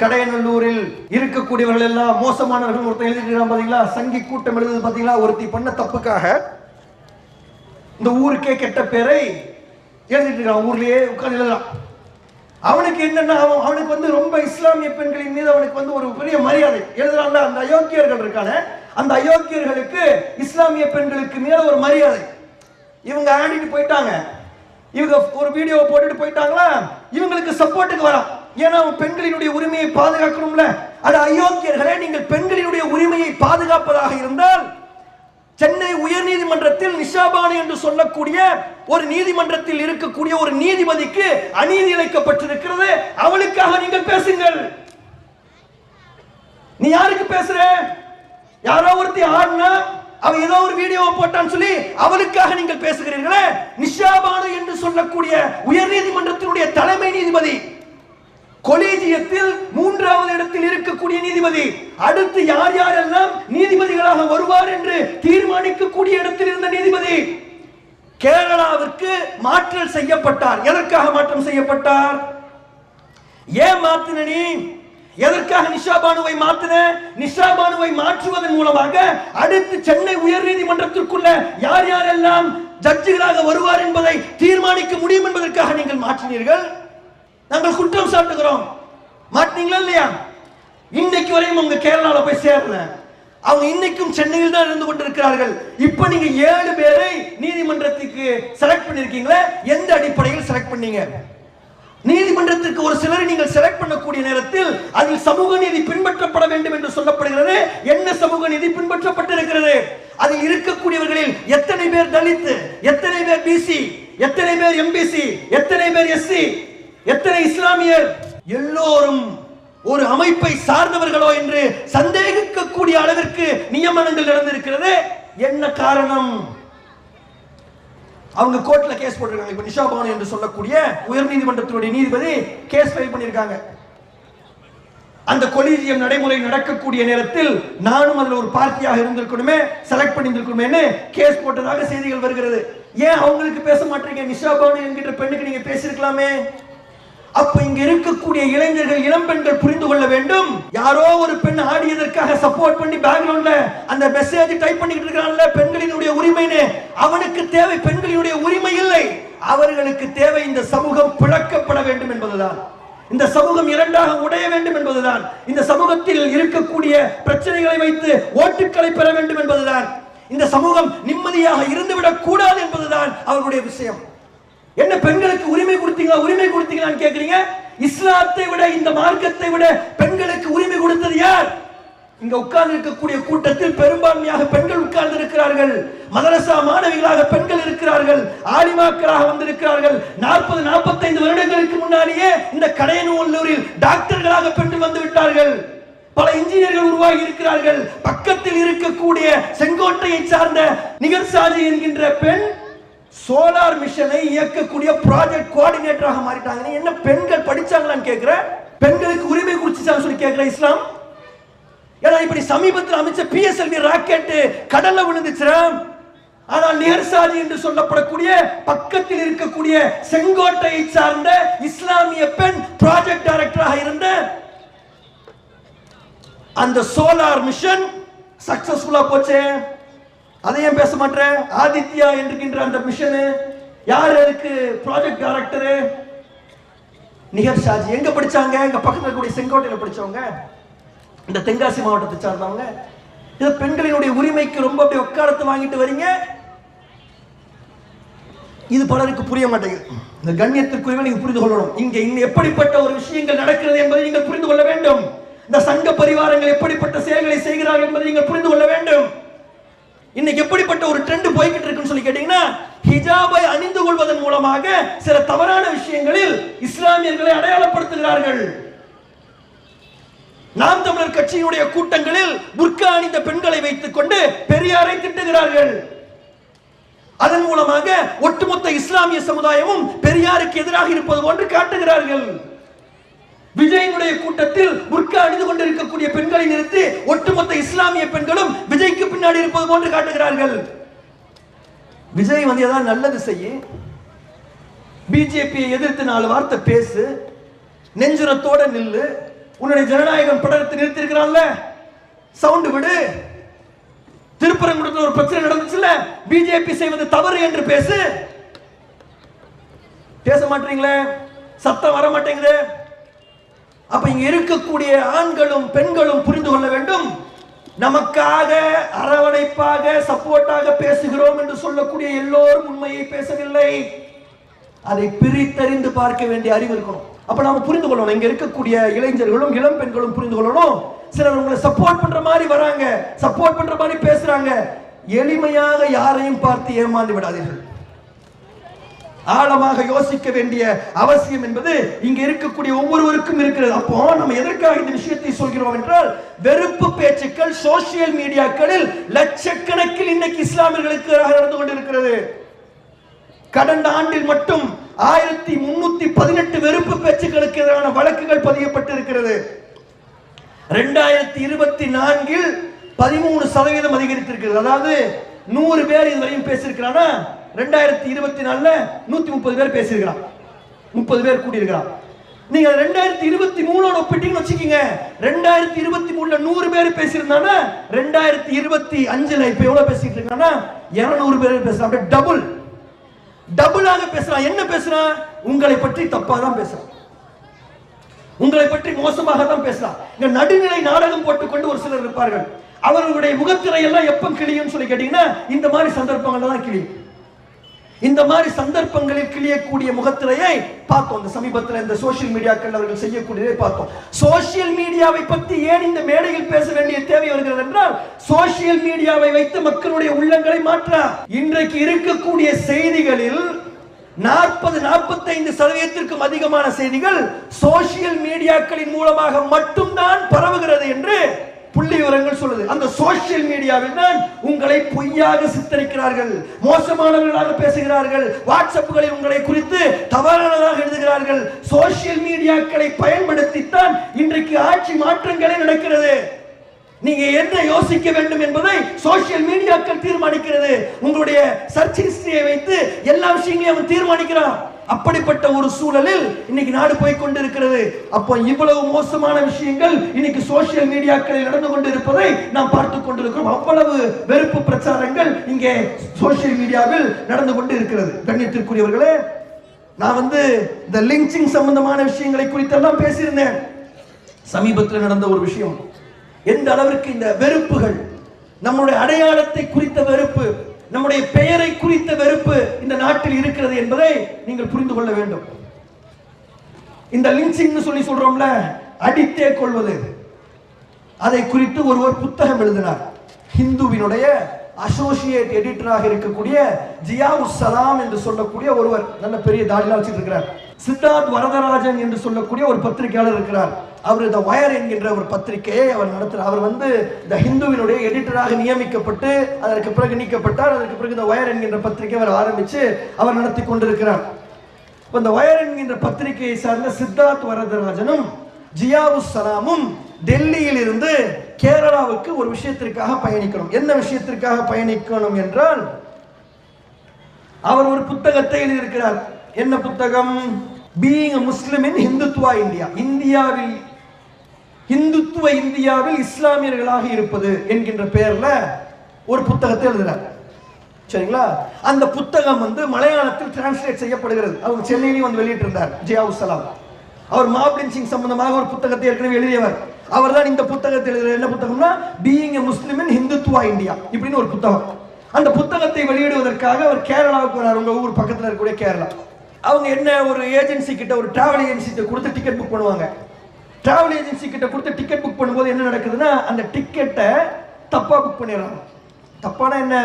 கடையநல்லூரில் இருக்கக்கூடியவர்கள் எல்லாம் மோசமானவர்கள் ஒருத்தர் எழுதிட்டு பாத்தீங்களா, சங்கி கூட்டம் எழுதுது பாத்தீங்களா, ஒருத்தி பண்ண தப்புக்காக இந்த ஊருக்கே கெட்ட பேரை எழுதிட்டு இருக்கான், ஊர்லயே உட்கார்ந்து எழுதலாம். அவனுக்கு என்னன்னா அவனுக்கு ரொம்ப இஸ்லாமிய பெண்களின் மீது அவனுக்கு ஒரு பெரிய மரியாதை. எழுதுறான்ல, அந்த அயோக்கியர்கள் இருக்கான, அந்த அயோக்கியர்களுக்கு இஸ்லாமிய பெண்களுக்கு மேல ஒரு மரியாதை. இவங்க ஆடிட்டு போயிட்டாங்க, இவங்க ஒரு வீடியோவை போட்டுட்டு போயிட்டாங்களா, இவங்களுக்கு சப்போர்ட்டுக்கு வரான். ஏன்னா அவன் பெண்களினுடைய உரிமையை பாதுகாக்கணும்ல. அது அயோக்கியர்களே, நீங்கள் பெண்களினுடைய உரிமையை பாதுகாப்பதாக இருந்தால் சென்னை உயர் நீதிமன்றத்தில் நிஷாபானு என்று சொல்லக்கூடிய ஒரு நீதிமன்றத்தில் இருக்கக்கூடிய ஒரு நீதிபதிக்கு அநீதி இழைக்கப்பட்டிருக்கிறது, அவளுக்காக நீங்கள் பேசுங்கள். நீ யாருக்கு பேசுற? யாரோ ஒருத்தி ஆடினா அவ ஏதோ ஒரு வீடியோவை போட்டான்னு சொல்லி அவளுக்காக நீங்கள் பேசுகிறீர்களே. நிஷாபானு என்று சொல்லக்கூடிய உயர் நீதிமன்றத்தினுடைய தலைமை நீதிபதி, கொலீஜியத்தில் 3வது இடத்தில் இருக்கக்கூடிய நீதிபதி, அடுத்து யார் யாரெல்லாம் நீதிபதிகளாக வருவார் என்று தீர்மானிக்கக்கூடிய இடத்தில் இருந்த நீதிபதி, கேரளாவிற்கு மாற்றல் செய்யப்பட்டார். எதற்காக மாற்றம் செய்யப்பட்டார்? ஏன் மாத்தின நீ? எதற்காக நிஷாபானுவை மாத்தின? நிஷாபானுவை மாற்றுவதன் மூலமாக அடுத்து சென்னை உயர் நீதிமன்றத்திற்குள்ள யார் யாரெல்லாம் ஜட்ஜிகளாக வருவார் என்பதை தீர்மானிக்க முடியும் என்பதற்காக நீங்கள் மாற்றினீர்கள். நாங்கள் குற்றம் சாட்டுகிறோம். மாட்டீங்களா இல்லையா? இன்னைக்கு வரையும் உங்க கேரளால போய் சேரல, அவங்க இன்னைக்கும் சென்னையில் தான் இருந்து கொண்டிருக்கிறார்கள். இப்ப நீங்க 7 பேரை நீதிமன்றத்துக்கு செலக்ட் பண்ணிருக்கீங்களே, எந்த அடிப்படையில் செலக்ட் பண்ணீங்க? நீதிமன்றத்திற்கு ஒரு சிலரை நீங்கள் செலக்ட் பண்ணக்கூடிய நேரத்தில் அதில் சமூக நீதி பின்பற்றப்பட வேண்டும் என்று சொல்லப்படுகிறது. என்ன சமூக நீதி பின்பற்றப்பட்டிருக்கிறது? அதில் இருக்கக்கூடியவர்களில் எத்தனை பேர் தலித், எத்தனை பேர் பிசி, எத்தனை பேர் எம்பிசி, எத்தனை பேர் எஸ்சி, எத்தனை இஸ்லாமியர், எல்லோரும் ஒரு அமைப்பை சார்ந்தவர்களோ என்று சந்தேகிக்கக்கூடிய அளவிற்கு நியமனங்கள் நடந்திருக்கிறது. என்ன காரணம்? அவங்க கோர்ட்ல கேஸ் போட்டிருக்காங்க. இப்ப நிஷாபானு என்று சொல்லக்கூடிய உயர் நீதிமன்றத்தினுடைய நீதிபதி கேஸ் ஃபைல் பண்ணிருக்காங்க. அந்த கொலீஜியம் நடைமுறை நடக்கக்கூடிய நேரத்தில் நானும் அதுல ஒரு பார்ட்டியாக இருந்திருக்கணுமே, செலக்ட் பண்ணியிருக்கணுமே கேஸ் போட்டதாக செய்திகள் வருகிறது. ஏன் அவங்களுக்கு பேச மாட்டீங்க? நிஷாபானு என்கிற பெண்ணுக்கு நீங்க பேசியிருக்கலாமே. அப்ப இங்க இருக்கக்கூடிய இளைஞர்கள், இளம் பெண்கள் புரிந்து கொள்ள வேண்டும். யாரோ ஒரு பெண் ஆடியதற்காக சப்போர்ட் பண்ணி பேக்ரவுண்ட்ல அந்த மெசேஜ் டைப் பண்ணிட்டு இருக்கான்ல, பெண்களினுடைய உரிமைன்னு. அவனுக்கு தேவை பெண்களினுடைய உரிமை இல்லை, அவர்களுக்கு தேவை இந்த சமூகம் பிளக்கப்பட வேண்டும் என்பதுதான். இந்த சமூகம் இரண்டாக உடைய வேண்டும் என்பதுதான். இந்த சமூகத்தில் இருக்கக்கூடிய பிரச்சனைகளை வைத்து ஓட்டுக்களை பெற வேண்டும் என்பதுதான். இந்த சமூகம் நிம்மதியாக இருந்துவிடக் கூடாது என்பதுதான் அவர்களுடைய விஷயம். என்ன பெண்களுக்கு உரிமை கொடுத்தீங்களா, உரிமை கொடுத்தீங்களான்னு கேக்குறீங்க? இஸ்லாத்தை விட, இந்த மார்க்கத்தை விட பெண்களுக்கு உரிமை கொடுத்தது யார்? இங்க உட்கார்ந்து இருக்கக்கூடிய கூட்டத்தில் பெரும்பான்மையாக பெண்கள் உட்கார்ந்து இருக்கிறார்கள். மதரசா மாணவிகளாக பெண்கள் இருக்கிறார்கள், ஆலிமாக்களாக வந்திருக்கிறார்கள். 40-45 வருடங்களுக்கு முன்னாலேயே இந்த கடையநல்லூரில் டாக்டர்களாக பெண்கள் வந்து விட்டார்கள். பல இன்ஜினியர்கள் உருவாகி இருக்கிறார்கள். பக்கத்தில் இருக்கக்கூடிய செங்கோட்டையை சார்ந்த நிகர்சாஜி என்கின்ற பெண் சோலார் மிஷனை இயக்கக்கூடிய ப்ராஜெக்ட் கோஆர்டினேட்டராக மாறிட்டாங்க. என்ன பெண்கள் படிச்சாங்களான்னு கேட்கிற? பெண்களுக்கு உரிமை குறிச்சான்னு சொல்லி கேட்கிற இஸ்லாம்? ஏன்னா இப்படி சமீபத்தில் அமைச்ச PSLV ராக்கெட் கடல்ல விழுந்துச்சுரா. ஆனால் நிகர்சாஜி என்று சொல்லப்படக்கூடிய பக்கத்தில் இருக்கக்கூடிய செங்கோட்டையை சார்ந்த இஸ்லாமிய பெண் ப்ராஜெக்ட் டைரக்டராக இருந்த அந்த சோலார் மிஷன் சக்சஸ்ஃபுல்லா போச்சு. அதையும் பேச மாட்டேன். ஆதித்யா என்கின்ற அந்த மிஷன் யார் அதுக்கு ப்ராஜெக்ட் டைரக்டர்? நிகர்சாஜி. எங்க படிச்சாங்க? எங்க பக்கத்துல இருக்கக்கூடிய செங்கோட்டையில படிச்சவங்க, இந்த தென்காசி மாவட்டத்தை சார்ந்தவங்க. இது பெண்களினுடைய உரிமைக்கு ரொம்ப அப்படியே உட்காரத்தை வாங்கிட்டு வரீங்க. இது பலருக்கு புரிய மாட்டேங்குது. இந்த கண்ணியத்திற்குரிய நீங்க புரிந்து கொள்ளணும். இங்க எப்படிப்பட்ட ஒரு விஷயங்கள் நடக்கிறது என்பதை நீங்கள் புரிந்து கொள்ள வேண்டும். இந்த சங்க பரிவாரங்கள் எப்படிப்பட்ட செயல்களை செய்கிறார்கள் என்பதை நீங்கள் புரிந்து கொள்ள வேண்டும். இன்னைக்கு எப்படிப்பட்ட ஒரு ட்ரெண்ட் போய்கிட்டு இருக்குன்னு சொல்லி கேட்டீங்கன்னா, ஹிஜாபை அணிந்து கொள்வதன் மூலமாக சில தவறான விஷயங்களில் இஸ்லாமியர்களை அடையாளப்படுத்துகிறார்கள். நாம் தமிழர் கட்சியினுடைய கூட்டங்களில் புர்கா அணிந்த பெண்களை வைத்துக் கொண்டு பெரியாரை திட்டுகிறார்கள். அதன் மூலமாக ஒட்டுமொத்த இஸ்லாமிய சமுதாயமும் பெரியாருக்கு எதிராக இருப்பது போன்று காட்டுகிறார்கள். விஜயினுடைய கூட்டத்தில் புர்கா அணிந்து கொண்டிருக்கக்கூடிய பெண்களை நிறுத்தி ஒட்டுமொத்த இஸ்லாமிய பெண்களும் விஜய்க்கு பின்னாடி இருப்பது போன்று காட்டுகிறார்கள். விஜய் வந்து ஏதாவது நல்லது செய்ய, பிஜேபியை எதிர்த்து 4 வார்த்தை பேசு, நெஞ்சுரத்தோட நில்லு, உன்னுடைய ஜனநாயகம் படத்தை நிறுத்திருக்கிறான்ல, சவுண்ட் விடு. திருப்பரங்குன்றத்தில் ஒரு பிரச்சனை நடந்துச்சுல, பிஜேபி செய்வது தவறு என்று பேசு. பேச மாட்டீங்களே, சத்தம் வர மாட்டேங்குது. அப்ப இங்க இருக்கக்கூடிய ஆண்களும் பெண்களும் புரிந்து கொள்ள வேண்டும், நமக்காக அரவணைப்பாக சப்போர்ட்டாக பேசுகிறோம் என்று சொல்லக்கூடிய எல்லோரும் உண்மையை பேசவில்லை. அதை பிரித்தறிந்து பார்க்க வேண்டிய அறிவு இருக்கணும். அப்ப நாம புரிந்து கொள்ளணும், இங்க இருக்கக்கூடிய இளைஞர்களும் இளம் பெண்களும் புரிந்து கொள்ளணும். சிலர் உங்களை சப்போர்ட் பண்ற மாதிரி வராங்க, சப்போர்ட் பண்ற மாதிரி பேசுறாங்க. எளிமையாக யாரையும் பார்த்து ஏமாந்து விடாதீர்கள். ஆழமாக யோசிக்க வேண்டிய அவசியம் என்பது இங்க இருக்கக்கூடிய ஒவ்வொருவருக்கும் இருக்கிறது. அப்போ நம்ம எதற்காக இந்த விஷயத்தை சொல்கிறோம் என்றால், வெறுப்பு பேச்சுக்கள் சோசியல் மீடியாக்களில் லட்சக்கணக்கில் இன்னைக்கு இஸ்லாமியர்களுக்கு நடந்து கொண்டிருக்கிறது. கடந்த ஆண்டில் மட்டும் 1318 வெறுப்பு பேச்சுக்களுக்கு எதிரான வழக்குகள் பதியப்பட்டிருக்கிறது. 2024 13% அதிகரித்திருக்கிறது. அதாவது 100 பேர் இதுவரையும் பேசியிருக்கிறானா, 2024 130 பேர் பேசியிருக்கிறான், 30 பேர் கூடியிருக்கிறான். நீங்க 2023 ஒப்பிட்டீங்கன்னு வச்சுக்கீங்க, 2023 100 பேர் பேசியிருந்தானா 2025 இப்ப எவ்வளவு பேசிட்டு இருக்கானா 200 பேர் பேசுறான். டபுளாக பேசுறான். என்ன பேசுறான்? உங்களை பற்றி தப்பா தான் பேசுறான், உங்களை பற்றி மோசமாக தான் பேசுறான். இங்க நடுநிலை நாடகம் போட்டுக்கொண்டு ஒரு சிலர் இருப்பார்கள். அவர்களுடைய முகத்திரை எல்லாம் எப்ப கிளியும் சொல்லி கேட்டீங்கன்னா, இந்த மாதிரி சந்தர்ப்பங்கள்ல தான் கிளியும். இந்த மாதிரி சந்தர்ப்பங்களில் கிளியக்கூடிய முகத்திரையை பார்த்தோம். இந்த சமீபத்தில் இந்த சோசியல் மீடியாக்கள் அவர்கள் செய்யக்கூடியதை பார்த்தோம். சோசியல் மீடியாவை பற்றி ஏன் இந்த மேடையில் பேச வேண்டிய தேவை வருகிறது என்றால், சோசியல் மீடியாவை வைத்து மக்களுடைய உள்ளங்களை மாற்ற இன்றைக்கு இருக்கக்கூடிய செய்திகளில் 40-45% அதிகமான செய்திகள் சோசியல் மீடியாக்களின் மூலமாக மட்டும்தான் பரவுகிறது என்று புள்ளி விவரங்கள் சொல்லுது. அந்த சோசியல் மீடியாவில் தான் உங்களை பொய்யாக சித்தரிக்கிறார்கள், மோசமானவர்களாக பேசுகிறார்கள், வாட்ஸ்அப்புகளில் உங்களை குறித்து தவறானதாக எழுதுகிறார்கள். சோசியல் மீடியாக்களை பயன்படுத்தித்தான் இன்றைக்கு ஆட்சி மாற்றங்களே நடக்கிறது. நீங்க என்ன யோசிக்க வேண்டும் என்பதை சோசியல் மீடியாக்கள் தீர்மானிக்கிறது. உங்களுடைய சர்ச் ஹிஸ்டரியை வைத்து எல்லா விஷயங்களையும் அவன் தீர்மானிக்கிறான். அப்படிப்பட்ட ஒரு சூழலில் இன்னைக்கு நாடு போய் கொண்டிருக்கிறது. அப்போ இவ்வளவு மோசமான விஷயங்கள் இன்னைக்கு சோசியல் மீடியாக்களில் நடந்து கொண்டிருப்பதை நாம் பார்த்து கொண்டிருக்கிறோம். அவ்வளவு வெறுப்பு பிரச்சாரங்கள் இங்கே சோசியல் மீடியாவில் நடந்து கொண்டு இருக்கிறது. கண்ணியத்திற்குரியவர்களே, நான் இந்த லிஞ்சிங் சம்பந்தமான விஷயங்களை குறித்தெல்லாம் பேசியிருந்தேன். சமீபத்தில் நடந்த ஒரு விஷயம், எந்த அளவிற்கு இந்த வெறுப்புகள், நம்முடைய அடையாளத்தை குறித்த வெறுப்பு, நம்முடைய பெயரை குறித்த வெறுப்பு இந்த நாட்டில் இருக்கிறது என்பதை நீங்கள் புரிந்து கொள்ள வேண்டும். இந்த லிஞ்சிங் சொல்லி சொல்றோம்ல, அடித்தே கொள்வது, அதை குறித்து ஒருவர் புத்தகம் எழுதினார். ஹிந்துவினுடைய அசோசியேட் எடிட்டராக இருக்கக்கூடிய ஜியாவுஸ் சலாம் என்று சொல்லக்கூடிய ஒருவர், நல்ல பெரிய தாடிலாம் வச்சிட்டு இருக்கிறார். சித்தார்த் வரதராஜன் என்று சொல்லக்கூடிய ஒரு பத்திரிகையாளர் இருக்கிறார். அவர் த வயர் என்கின்ற ஒரு பத்திரிகையை அவர் நடத்துகிறார். அவர் த ஹிந்துவினுடைய எடிட்டராக நியமிக்கப்பட்டு அதற்கு பிறகு நீக்கப்பட்டார். அதற்கு பிறகு த வயர் என்கின்ற பத்திரிகை அவர் ஆரம்பித்து அவர் நடத்தி கொண்டிருக்கிறார். இந்த வயர் என்கின்ற பத்திரிகையை சார்ந்த சித்தார்த் வரதராஜனும் ஜியாவுஸ் சலாமும் டெல்லியில் இருந்து கேரளாவுக்கு ஒரு விஷயத்திற்காக பயணிக்கணும். என்ன விஷயத்திற்காக பயணிக்கணும் என்றால், அவர் ஒரு புத்தகத்தை எழுதியிருக்கிறார். என்ன புத்தகம்? Being a Muslim in Hindutva India. இந்தியாவில் இஸ்லாமியர்களாக இருப்பது என்கின்ற பெயர்ல ஒரு புத்தகத்தை எழுதுறார். சரிங்களா? அந்த புத்தகம் மலையாளத்தில் டிரான்ஸ்லேட் செய்யப்படுகிறது. அவங்க சென்னையிலும் வெளியிட்டு இருந்தார் ஜியாவுஸ் சலாம். அவர் மாப் லிஞ்சிங் சம்பந்தமாக ஒரு புத்தகத்தை ஏற்கனவே எழுதியவர். அவர் தான் இந்த புத்தகத்தை எழுதுற. என்ன புத்தகம்னா, being a Muslim in Hindutva India இப்படின்னு ஒரு புத்தகம். அந்த புத்தகத்தை வெளியிடுவதற்காக அவர் கேரளாவுக்கு வரார். உங்க ஊர் பக்கத்தில் இருக்கக்கூடிய கேரளா. அவங்க என்ன, ஒரு ஏஜென்சி கிட்ட, ஒரு டிராவல் ஏஜென்சி கிட்ட கொடுத்து டிக்கெட் புக் பண்ணுவாங்க. டிராவல் ஏஜென்சி கிட்ட கொடுத்து டிக்கெட் புக் பண்ணும்போது என்ன நடக்குதுன்னா, அந்த டிக்கெட்டை தப்பா புக் பண்ணிடுறாங்க. தப்பான என்ன,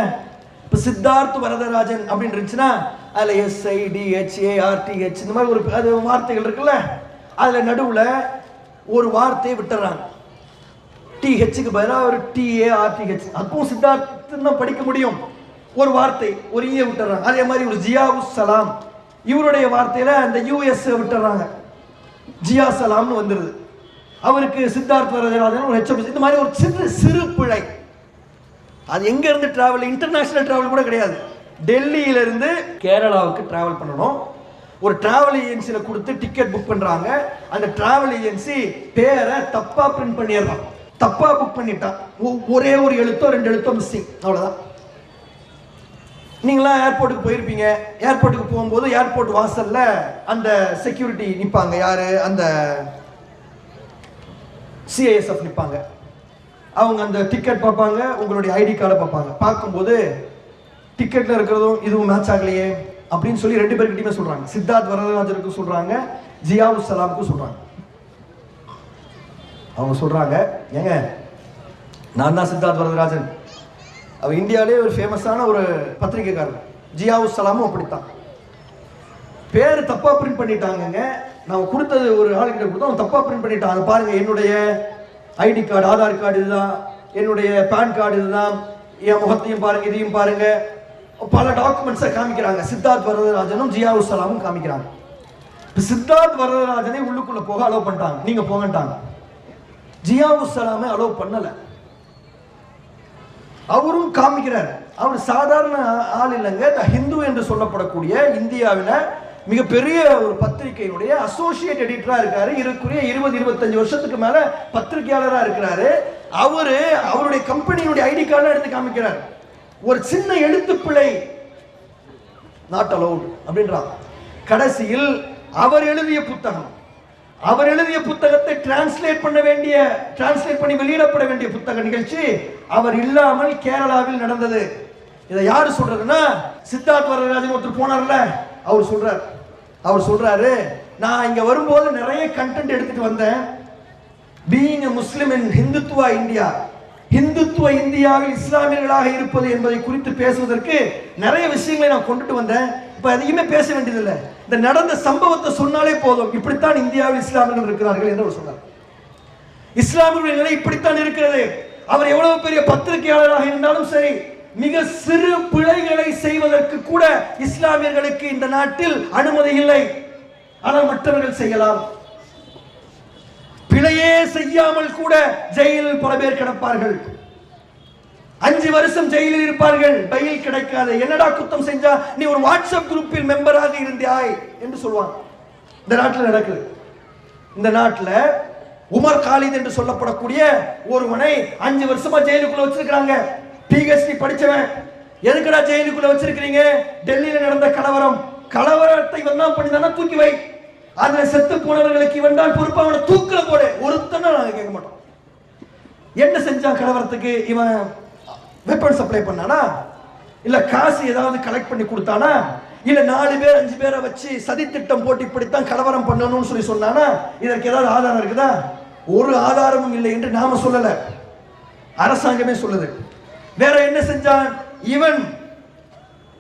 இப்போ சித்தார்த் வரதராஜன் அப்படின்னு இருந்துச்சுன்னா அதில் SIDHARTH இந்த மாதிரி அது வார்த்தைகள் இருக்குல்ல, அதில் நடுவில் ஒரு வார்த்தையை விட்டுறாங்க. THக்கு பதிலாக ஒரு TARTH. அப்பவும் சித்தார்த்து தான் படிக்க முடியும். ஒரு வார்த்தை ஒரு ஈய விட்டுறாங்க. அதே மாதிரி ஒரு ஜியாவுஸ் சலாம், இவருடைய வார்த்தையில அந்த US விட்டுறாங்க, ஜியா சலாம்னு வந்துருது. அவருக்கு சித்தார்த் வரதராஜன் ஒரு HMS. இந்த மாதிரி ஒரு சிறு பிழை. அது எங்க இருந்து டிராவல், இன்டர்நேஷனல் டிராவல் கூட கிடையாது. டெல்லியிலிருந்து கேரளாவுக்கு டிராவல் பண்ணணும். ஒரு டிராவல் ஏஜென்சில கொடுத்து டிக்கெட் புக் பண்றாங்க. அந்த டிராவல் ஏஜென்சி பேரை தப்பா பிரிண்ட் பண்ணிடுறான். தப்பா புக் பண்ணிட்டான். ஒரே ஒரு எழுத்தோ 2 எழுத்தோ மிஸ்ஸிங், அவ்வளவுதான். நீங்களாம் ஏர்போர்ட்டுக்கு போயிருப்பீங்க. ஏர்போர்ட்டுக்கு போகும்போது ஏர்போர்ட் வாசல்ல அந்த செக்யூரிட்டி நிற்பாங்க. யாரு? அந்த சிஐஎஸ்எஃப் நிற்பாங்க. அவங்க அந்த டிக்கெட் பார்ப்பாங்க, உங்களுடைய ஐடி கார்டை பார்ப்பாங்க. பார்க்கும்போது டிக்கெட்ல இருக்கிறதும் இதுவும் மேட்ச் ஆகலையே அப்படின்னு சொல்லி 2 பேர்கிட்டயுமே சொல்றாங்க. சித்தார்த் வரதராஜனுக்கும் சொல்றாங்க, ஜியாவுஸ் சலாமுக்கும் சொல்றாங்க. அவங்க சொல்றாங்க, ஏங்க நான் தான் சித்தார்த் வரதராஜன். அவர் இந்தியாவிலே ஒரு ஃபேமஸான ஒரு பத்திரிகைக்காரர். ஜியாவுஸ் சலாமும் அப்படித்தான். பேர் தப்பா பிரிண்ட் பண்ணிட்டாங்க. நான் கொடுத்தது ஒரு ஆளுகிட்ட கொடுத்தோம், அவன் தப்பா பிரிண்ட் பண்ணிட்டாங்க. பாருங்க, என்னுடைய ஐடி கார்டு, ஆதார் கார்டு இதுதான், என்னுடைய பேன் கார்டு இதுதான், என் முகத்தையும் பாருங்க, இதையும் பாருங்க, பல டாக்குமெண்ட்ஸை காமிக்கிறாங்க. சித்தார்த் வரதராஜனும் ஜியாவுஸ் சலாமும் காமிக்கிறாங்க. சித்தார்த் வரதராஜனை உள்ளுக்குள்ள போக அலோவ் பண்ணிட்டாங்க. நீங்க போங்கட்டாங்க. ஜியாவுஸ் சலாமை அலோவ் பண்ணல. அவரும் காமிக்கிறார். அவர் சாதாரண ஆள் இல்லைங்க. த ஹிந்து என்று சொல்லப்படக்கூடிய இந்தியாவில மிகப்பெரிய ஒரு பத்திரிகையினுடைய அசோசியேட் எடிட்டரா இருக்காரு. இருக்குரிய 20-25 வருஷத்துக்கு மேல பத்திரிகையாளரா இருக்கிறாரு. அவருடைய கம்பெனியுடைய ஐடி கார்டு எடுத்து காமிக்கிறார். ஒரு சின்ன எழுத்துப்பிழை நாட் அலௌட் அப்படின்றாங்க. கடைசியில் அவர் எழுதிய புத்தகத்தை டிரான்ஸ்லேட் பண்ணி வெளியிடப்பட வேண்டிய புத்தக நிகழ்ச்சி அவர் இல்லாமல் கேரளாவில் நடந்தது. இதை யாரு சொல்றதுன்னா, சித்தார்த் வரதராஜன் ஒருத்தர் போனார்ல, அவர் சொல்றாரு, நான் இங்க வரும்போது நிறைய கண்டென்ட் எடுத்துட்டு வந்தேன். பீயிங் எ முஸ்லிம் இன் ஹிந்துத்துவ இந்தியாவில் இஸ்லாமியர்களாக இருப்பது என்பதை குறித்து பேசுவதற்கு நிறைய விஷயங்களை நான் கொண்டுட்டு வந்தேன். இப்ப அதிகமே பேச வேண்டியதில்லை, இந்த நடந்த சம்பவத்தை சொன்னாலே போதும். இப்படித்தான் இந்தியாவில் இஸ்லாமியர்கள் இருக்கிறார்கள் என்று அவர் சொன்னார். இஸ்லாமியர்கள் நிலை இப்படித்தான் இருக்கிறது. அவர் எவ்வளவு பெரிய பத்திரிகையாளராக இருந்தாலும் சரி, மிக சிறு பிழைகளை செய்வதற்கு கூட இஸ்லாமியர்களுக்கு இந்த நாட்டில் அனுமதி இல்லை. ஆனால் மற்றவர்கள் செய்யலாம். பிழையே செய்யாமல் கூட ஜெயிலில் பல பேர் கிடப்பார்கள். 5 வருஷம் ஜெயிலில் இருப்பார்கள், பெயில் கிடைக்காது. என்னடா குத்தம் செஞ்சா? நீ ஒரு வாட்ஸ்அப் குரூப்பில் மெம்பராக இருந்தாய் என்று சொல்வாங்க. இந்த நாட்டில் நடக்குது. இந்த நாட்டில் உமர் காலித் என்று சொல்லப்படக்கூடிய ஒருவனை 5 வருஷமா ஜெயிலுக்குள்ள வச்சிருக்காங்க. PhD படிச்சவன். எதுக்குடா ஜெயிலுக்குள்ள வச்சிருக்கீங்க? டெல்லியில நடந்த கலவரத்தை இவன் பண்ணிதானா தூக்கி வை. அதுல செத்து போனவர்களுக்கு இவன் தான் பொறுப்பு, அவனை தூக்கில போடு. ஒருத்தனை நாங்க கேட்க மாட்டோம். என்ன செஞ்சான் கலவரத்துக்கு? இவன் வெப்பன் சப்ளை பண்ணானா? இல்ல காசு ஏதாவது கலெக்ட் பண்ணி கொடுத்தானா? இல்ல 4 பேர் 5 பேரை வச்சு சதி திட்டம் போட்டு இப்படித்தான் கலவரம் பண்ணணும்னு சொல்லி சொன்னானா? இதற்கு ஏதாவது ஆதாரம் இருக்குதா? ஒரு ஆதாரமும் இல்லை என்று நாம சொல்லல, அரசாங்கமே சொல்லுது. வேற என்ன செஞ்சான்? இவன்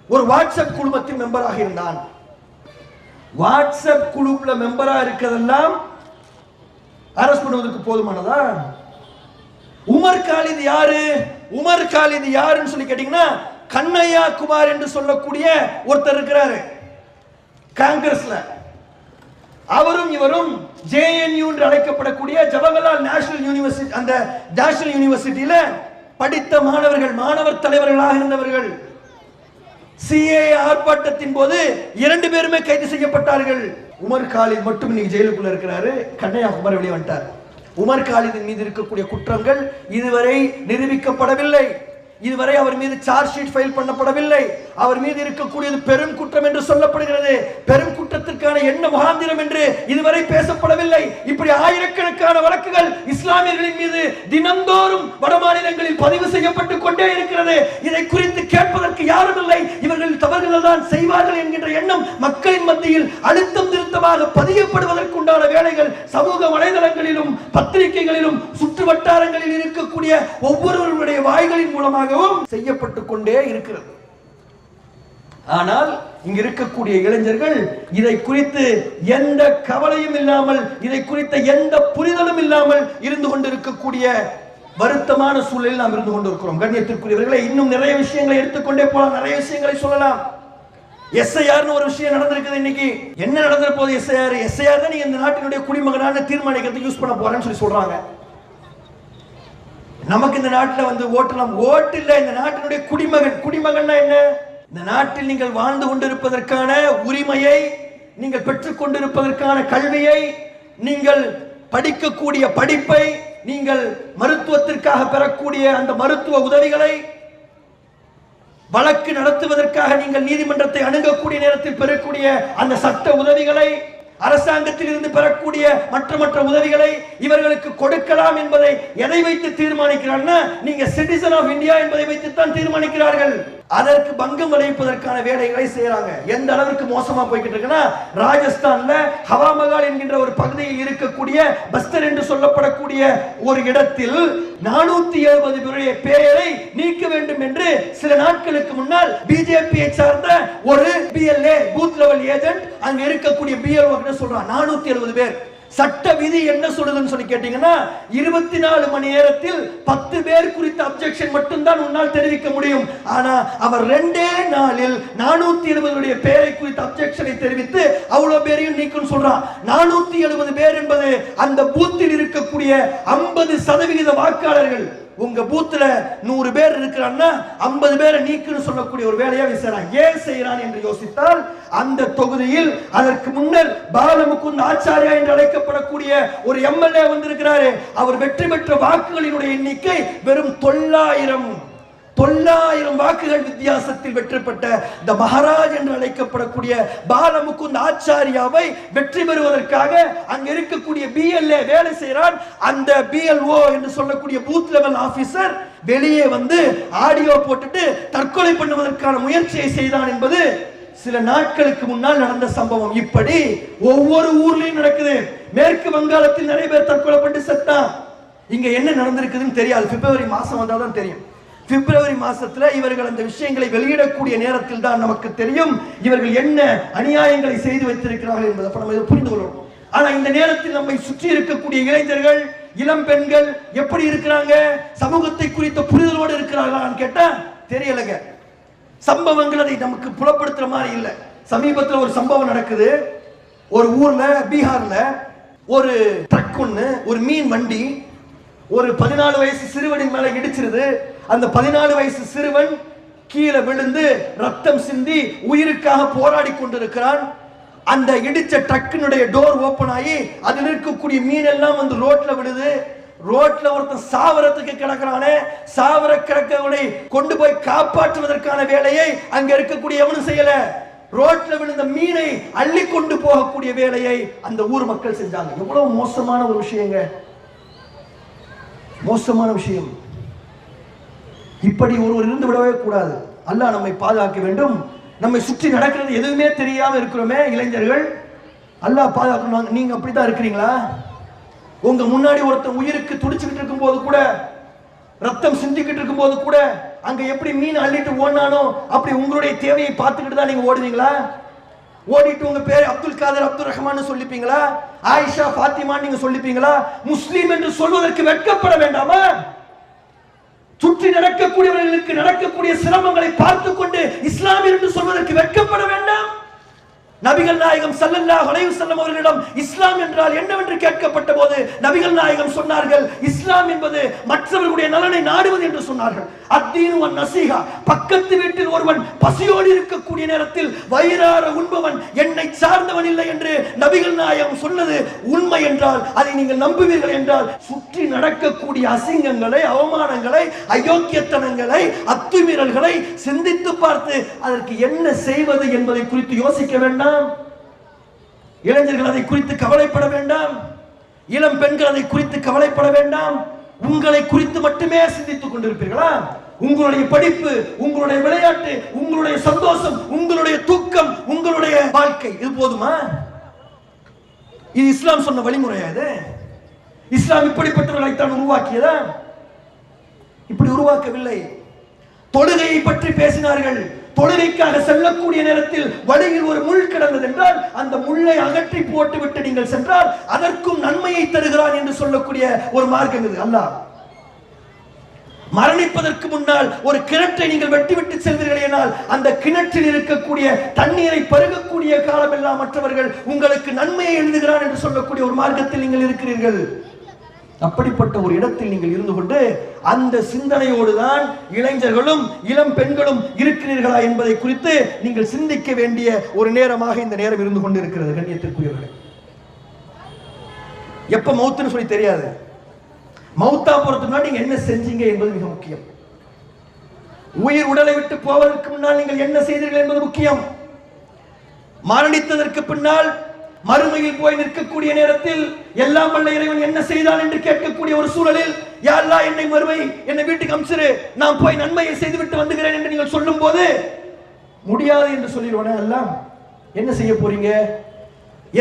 ஒரு வாட்ஸ்அப் குழுமத்தின் மெம்பராக இருந்தான். வாட்ஸ்அப் குழுல மெம்பரா இருக்கிறதெல்லாம் அரஸ்ட் பண்ணுவதற்கு போதுமானதா? உமர் காலித் யாருன்னு சொல்லி கேட்டீங்கன்னா, கண்ணையா குமார் என்று சொல்லக்கூடிய ஒருத்தர் இருக்கிறாரு காங்கிரஸ்ல. அவரும் இவரும் JNU என்று அழைக்கப்படக்கூடிய ஜவஹர்லால் நேஷனல் யூனிவர்சிட்டி, அந்த நேஷனல் யூனிவர்சிட்டியில படித்த மாணவர் தலைவர்களாக இருந்தவர்கள். CA ஆர்ப்பாட்டத்தின் போது 2 பேருமே கைது செய்யப்பட்டார்கள். உமர் காலித் மட்டும் இன்னைக்கு ஜெயிலுக்குள்ள இருக்கிறாரு. கண்ணையா குமார் வெளியே வந்துட்டார். உமர் காலிதின் மீது இருக்கக்கூடிய குற்றங்கள் இதுவரை நிரூபிக்கப்படவில்லை. இதுவரை அவர் மீது சார்ஜ் ஷீட் ஃபைல் பண்ணப்படவில்லை. அவர் மீது இருக்கக்கூடியது பெரும் குற்றம் என்று சொல்லப்படுகிறது. பெரும் குற்றத்திற்கான என்ன முகாந்திரம் என்று இதுவரை பேசப்படவில்லை. இப்படி ஆயிரக்கணக்கான வழக்குகள் இஸ்லாமியர்களின் மீது தினந்தோறும் வட மாநிலங்களில் பதிவு செய்யப்பட்டு கொண்டே இருக்கிறது. இதை குறித்து கேட்பதற்கு யாரும் இல்லை. இவர்கள் தவறுகள் தான் செய்வார்கள் என்கின்ற எண்ணம் மக்களின் மத்தியில் அழுத்தம் திருத்தமாக பதியப்படுவதற்கு உண்டான வேலைகள் சமூக வலைதளங்களிலும் பத்திரிகைகளிலும் சுற்று வட்டாரங்களில் இருக்கக்கூடிய ஒவ்வொருவருடைய வாய்களின் மூலமாக செய்யப்பட்டு கொண்டே இருக்கிறது. ஆனால் இங்க இருக்கக்கூடிய இளைஞர்கள் இதை குறித்து எந்த கவலையும் இல்லாமல், இதை குறித்த எந்த புரிதலும் இல்லாமல் இருந்து கொண்டிருக்கக்கூடிய வருத்தமான சூழலில் நாம் இருந்து கொண்டிருக்கிறோம். கண்ணியத்திற்குரியவர்களை, இன்னும் நிறைய விஷயங்களை எடுத்துக்கொண்டே போலாம், நிறைய விஷயங்களை சொல்லலாம். SIRனு ஒரு விஷயம் நடந்திருக்குது. இன்னைக்கு என்ன நடந்துற போது? SIR தான் நீங்க இந்த நாட்டினுடைய குடிமகனான தீர்மானிக்கிறதுக்கு யூஸ் பண்ண போறேன்னு சொல்றாங்க. நமக்கு இந்த நாட்டில் ஓட்டு இல்ல, இந்த நாட்டினுடைய குடிமகன். குடிமகன்னா என்ன? இந்த நாட்டில் நீங்கள் வாழ்ந்து கொண்டிருப்பதற்கான உரிமையை நீங்கள் பெற்றுக் கொண்டிருப்பதற்கான கல்வியை, நீங்கள் படிக்கக்கூடிய படிப்பை, நீங்கள் மருத்துவத்திற்காக பெறக்கூடிய அந்த மருத்துவ உதவிகளை, வழக்கு நடத்துவதற்காக நீங்கள் நீதிமன்றத்தை அணுகக்கூடிய நேரத்தில் பெறக்கூடிய அந்த சட்ட உதவிகளை, அரசாங்கத்தில் இருந்து பெறக்கூடிய மற்ற உதவிகளை இவர்களுக்கு கொடுக்கலாம் என்பதை எதை வைத்து தீர்மானிக்கிறார்கள்? நீங்க சிட்டிசன் ஆஃப் இந்தியா என்பதை வைத்து தான் தீர்மானிக்கிறார்கள். அதற்கு பங்கம் விளைவிப்பதற்கான வேலைகளை செய்யறாங்க. எந்த அளவுக்கு மோசமா போய்கிட்டு இருக்குன்னா, ராஜஸ்தான்ல ஹவாமகால் என்கின்ற ஒரு பகுதியில் இருக்கக்கூடிய பஸ்தர் என்று சொல்லப்படக்கூடிய ஒரு இடத்தில் 470 பேரை நீக்க வேண்டும் என்று சில நாட்களுக்கு முன்னால் பிஜேபியை சார்ந்த ஒரு பிஎல்ஏ பூத் லெவல் ஏஜென்ட் அங்க இருக்கக்கூடிய பிஎல்ஓ சொல்றான். 470 பேர். சட்ட விதி என்ன சொல்லுதுன்னு சொல்லி கேட்டீங்கன்னா, 24 மணி நேரத்தில் 10 பேர் குறித்த அப்ஜெக்ஷன் மட்டும்தான் உன்னால் தெரிவிக்க முடியும். ஆனா அவர் 2 நாளில் 470 பேரை குறித்த அப்ஜெக்ஷனை தெரிவித்து அவ்வளவு பேரையும் நீக்கும் சொல்றான். 470 பேர் என்பது அந்த பூத்தில் இருக்கக்கூடிய 50% வாக்காளர்கள். உங்க பூத்துல 100 பேர் இருக்கிறான்னா 50 பேரை நீக்குன்னு சொல்லக்கூடிய ஒரு வேலையை செய்யறான். ஏன் செய்யறான் என்று யோசித்தால், அந்த தொகுதியில் அதற்கு முன்னர் பாலமுகுந்த் ஆச்சாரியா என்று அழைக்கப்படக்கூடிய ஒரு எம்எல்ஏ வந்திருக்கிறாரு. அவர் வெற்றி பெற்ற வாக்குகளினுடைய எண்ணிக்கை வெறும் 900 வாக்குகள் வித்தியாசத்தில் வெற்றி பெற்ற இந்த மகாராஜ் என்று அழைக்கப்படக்கூடிய பாலமுகுந்த் ஆச்சாரியாவை வெற்றி பெறுவதற்காக அங்க இருக்கக்கூடிய பிஎல்ஏ வேலை செய்கிறான். அந்த பிஎல்ஓ என்று சொல்லக்கூடிய பூத் லெவல் ஆபீசர் வெளியே வந்து ஆடியோ போட்டுட்டு தற்கொலை பண்ணுவதற்கான முயற்சியை செய்தான் என்பது சில நாட்களுக்கு முன்னால் நடந்த சம்பவம். இப்படி ஒவ்வொரு ஊர்லயும் நடக்குது. மேற்கு வங்காளத்தில் நிறைய பேர் தற்கொலை பண்ணி செத்தான். இங்க என்ன நடந்திருக்குதுன்னு தெரியாது. பிப்ரவரி மாசம் வந்தாதான் தெரியும். பிப்ரவரி மாசத்துல இவர்கள் அந்த விஷயங்களை வெளியிடக்கூடிய நேரத்தில் தான் நமக்கு தெரியும் இவர்கள் என்ன அநியாயங்களை செய்து வைத்திருக்கிறார்கள் என்பதை நம்ம புரிந்து கொள்ளணும். ஆனா இந்த நேரத்தில் நம்மை சுற்றி இருக்கக்கூடிய இளைஞர்கள், இளம் பெண்கள் எப்படி இருக்கிறாங்க? சமூகத்தை குறித்த புரிதலோடு இருக்கிறார்களான்னு கேட்டா தெரியலங்க. சம்பவங்கள் அதை நமக்கு புலப்படுத்துற மாதிரி இல்லை. சமீபத்தில் ஒரு சம்பவம் நடக்குது. ஒரு ஊர்ல, பீகார்ல ஒரு ட்ரக் ஒண்ணு, ஒரு மீன் வண்டி ஒரு 14 வயசு சிறுவனின் மேல இடிச்சிருது. அந்த 14 வயசு சிறுவன் கீழே விழுந்து ரத்தம் சிந்தி உயிருக்காக போராடி கொண்டிருக்கிறான். அந்த இடிச்ச ட்ரக்கினுடைய டோர் ஓபன் ஆகி அதில் இருக்கக்கூடிய மீன் எல்லாம் வந்து ரோட்ல விழுது. ரோட்ல ஒருத்தன் சாவரத்துக்கு கிடக்கிறானே, சாவர கிடக்கவனை கொண்டு போய் காப்பாற்றுவதற்கான வேலையை அங்க இருக்கக்கூடிய எவனும் செய்யல. ரோட்ல விழுந்த மீனை அள்ளி கொண்டு போகக்கூடிய வேலையை அந்த ஊர் மக்கள் செஞ்சாங்க. எவ்வளவு மோசமான ஒரு விஷயங்க, மோசமான விஷயம். இப்படி ஒருவர் இருந்து விடவே கூடாது. அல்லாஹ் நம்மை பாதுகாக்க வேண்டும். நம்மை சுற்றி நடக்கிறது எதுவுமே தெரியாம இருக்கிறோமே இளைஞர்கள், அல்லாஹ் பாதுகாக்கணும். நீங்க அப்படித்தான் இருக்கிறீங்களா? உங்க முன்னாடி ஒருத்தன் உயிருக்கு துடிச்சுக்கிட்டு இருக்கும் போது கூட, ரத்தம் சிந்திக்கிட்டு இருக்கும் போது கூட, அங்க எப்படி மீன் அள்ளிட்டு ஓடினானோ அப்படி உங்களுடைய தேவையை பார்த்துக்கிட்டு தான் நீங்க ஓடுவீங்களா? ஓடிட்டு உங்க பேர் அப்துல் காதர், அப்துல் ரஹ்மான் சொல்லிப்பீங்களா? ஆயிஷா, பாத்திமா நீங்க சொல்லிப்பீங்களா? முஸ்லீம் என்று சொல்வதற்கு வெட்கப்பட வேண்டாமா? சுற்றி நடக்கக்கூடியவர்களுக்கு நடக்கக்கூடிய சிரமங்களை பார்த்துக் கொண்டு இஸ்லாமியர் என்று சொல்வதற்கு வெட்கப்பட வேண்டாம்? நபிகள் நாயகம் ஸல்லல்லாஹு அலைஹி வஸல்லம் அவர்களிடம் இஸ்லாம் என்றால் என்னவென்று கேட்கப்பட்ட போது நபிகள் நாயகம் சொன்னார்கள், இஸ்லாம் என்பது மற்றவர்களுடைய நலனை நாடுவது என்று சொன்னார்கள். அத்தீனு வன் நசீஹா, பக்கத்து வீட்டில் ஒருவன் பசியோடு இருக்கக்கூடிய நேரத்தில் வயிறார உண்பவன் என்னை சார்ந்தவன் இல்லை என்று நபிகள் நாயகம் சொன்னது உண்மை என்றால் அதை நீங்கள் நம்புவீர்கள் என்றால், சுற்றி நடக்கக்கூடிய அசிங்கங்களை, அவமானங்களை, அயோக்கியத்தனங்களை, அத்துமீறல்களை சிந்தித்து பார்த்து அதற்கு என்ன செய்வது என்பதை குறித்து யோசிக்க வேண்டாம். இளைஞர்கள் அதை குறித்து கவலைப்பட வேண்டாம். இளம் பெண்கள் அதை குறித்து கவலைப்பட வேண்டாம். உங்களை குறித்து மட்டுமே சிந்தித்துக் கொண்டிருப்பீர்களா? உங்களுடைய படிப்பு, உங்களுடைய விளையாட்டு, உங்களுடைய சந்தோஷம், உங்களுடைய தூக்கம், உங்களுடைய வாழ்க்கை, இது போதுமா? இது இஸ்லாம் சொன்ன வழிமுறையா? இது இஸ்லாம் இப்படிப்பட்டவர்களை தான் உருவாக்கியதா? இப்படி உருவாக்கவில்லை. தொழுகையை பற்றி பேசினார்கள். தொழுகைக்காக செல்லக்கூடிய நேரத்தில் வழியில் ஒரு முள் கிடந்தது என்றால் அந்த முள்ளை அகற்றி போட்டுவிட்டு நீங்கள் சென்றால் அதற்கும் நன்மையை தருகிறான் என்று சொல்லக்கூடிய ஒரு மார்க்கம் இது. அல்லாஹ் மரணிப்பதற்கு முன்னால் ஒரு கிணற்றை நீங்கள் வெட்டிவிட்டு செல்வீர்கள் என்றால் அந்த கிணற்றில் இருக்கக்கூடிய தண்ணீரை பருகக்கூடிய காலமெல்லாம் மற்றவர்கள் உங்களுக்கு நன்மையை எழுதுகிறான் என்று சொல்லக்கூடிய ஒரு மார்க்கத்தில் நீங்கள் இருக்கிறீர்கள். அப்படிப்பட்ட ஒரு இடத்தில் நீங்கள் இருந்து கொண்டு அந்த சிந்தனையோடு தான் இளைஞர்களும் இளம் பெண்களும் இருக்கிறீர்களா என்பதை குறித்து நீங்கள் சிந்திக்க வேண்டிய ஒரு நேரமாக இந்த நேரம் இருந்து கொண்டு இருக்கிறது. கண்ணியத்திற்குரியவர்களே, எப்ப மௌத்துன்னு சொல்லி தெரியாது. மௌத்தா போறதுக்கு முன்னாடி நீங்க என்ன செஞ்சீங்க என்பது மிக முக்கியம். உயிர் உடலை விட்டு போவதற்கு முன்னால் நீங்கள் என்ன செய்தீர்கள் என்பது முக்கியம். மரணித்ததற்கு பின்னால் மறுமையில் போய் நிற்கக்கூடிய நேரத்தில் எல்லாம் வல்ல இறைவன் என்ன செய்தான் என்று கேட்கக்கூடிய ஒரு சூழலில், யா அல்லாஹ் என்னை மறுமை என்னை வீட்டுக்கு அம்சிரு, நான் போய் நன்மையை செய்துவிட்டு வந்துகிறேன் என்று நீங்கள் சொல்லும் போது முடியாது என்று சொல்லிடுவானே, எல்லாம் என்ன செய்ய போறீங்க?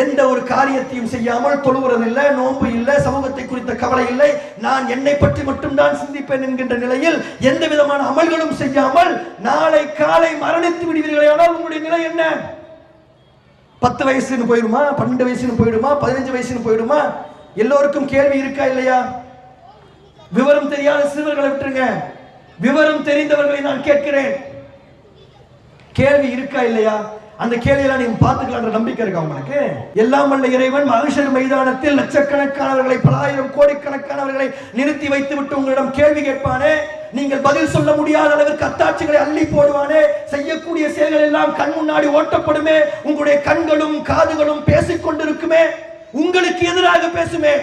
எந்த ஒரு காரியத்தையும் செய்யாமல் தொழுவதில்லை, நோன்பு இல்லை, சமூகத்தை குறித்த கவலை இல்லை, நான் என்னை பற்றி மட்டும் தான் சிந்திப்பேன் என்கின்ற நிலையில் எந்த விதமான அமல்களும் செய்யாமல் நாளை காலை மரணித்து விடுவீர்களே, ஆனால் உங்களுடைய நிலை என்ன? 10 வயசுன்னு போயிடுமா, 12 வயசுன்னு போயிடுமா, 15 வயசுன்னு போயிடுமா? எல்லோருக்கும் கேள்வி இருக்கா இல்லையா? விவரம் தெரியாத சிறுவர்களை விட்டுருங்க, விவரம் தெரிந்தவர்களை நான் கேட்கிறேன், கேள்வி இருக்கா இல்லையா? அந்த கேள்வியெல்லாம் நீங்க பார்த்துக்கலான்ற நம்பிக்கை இருக்கா உங்களுக்கு? எல்லாம் வல்ல இறைவன் மஹ்ஷர் மைதானத்தில் லட்சக்கணக்கானவர்களை, பலாயிரம் கோடிக்கணக்கானவர்களை நிறுத்தி வைத்து விட்டு உங்களிடம் கேள்வி கேட்பானே, நீங்கள் பதில் சொல்ல முடியாத அளவிற்கு அத்தாட்சிகளை அள்ளி போடுவானே, செய்யக்கூடிய செயல்கள் எல்லாம் கண் முன்னாடி ஓட்டப்படுமே, உங்களுடைய கண்களும் காதுகளும் பேசிக் கொண்டிருக்குமே, உங்களுக்கு எதிராக பேசுமே.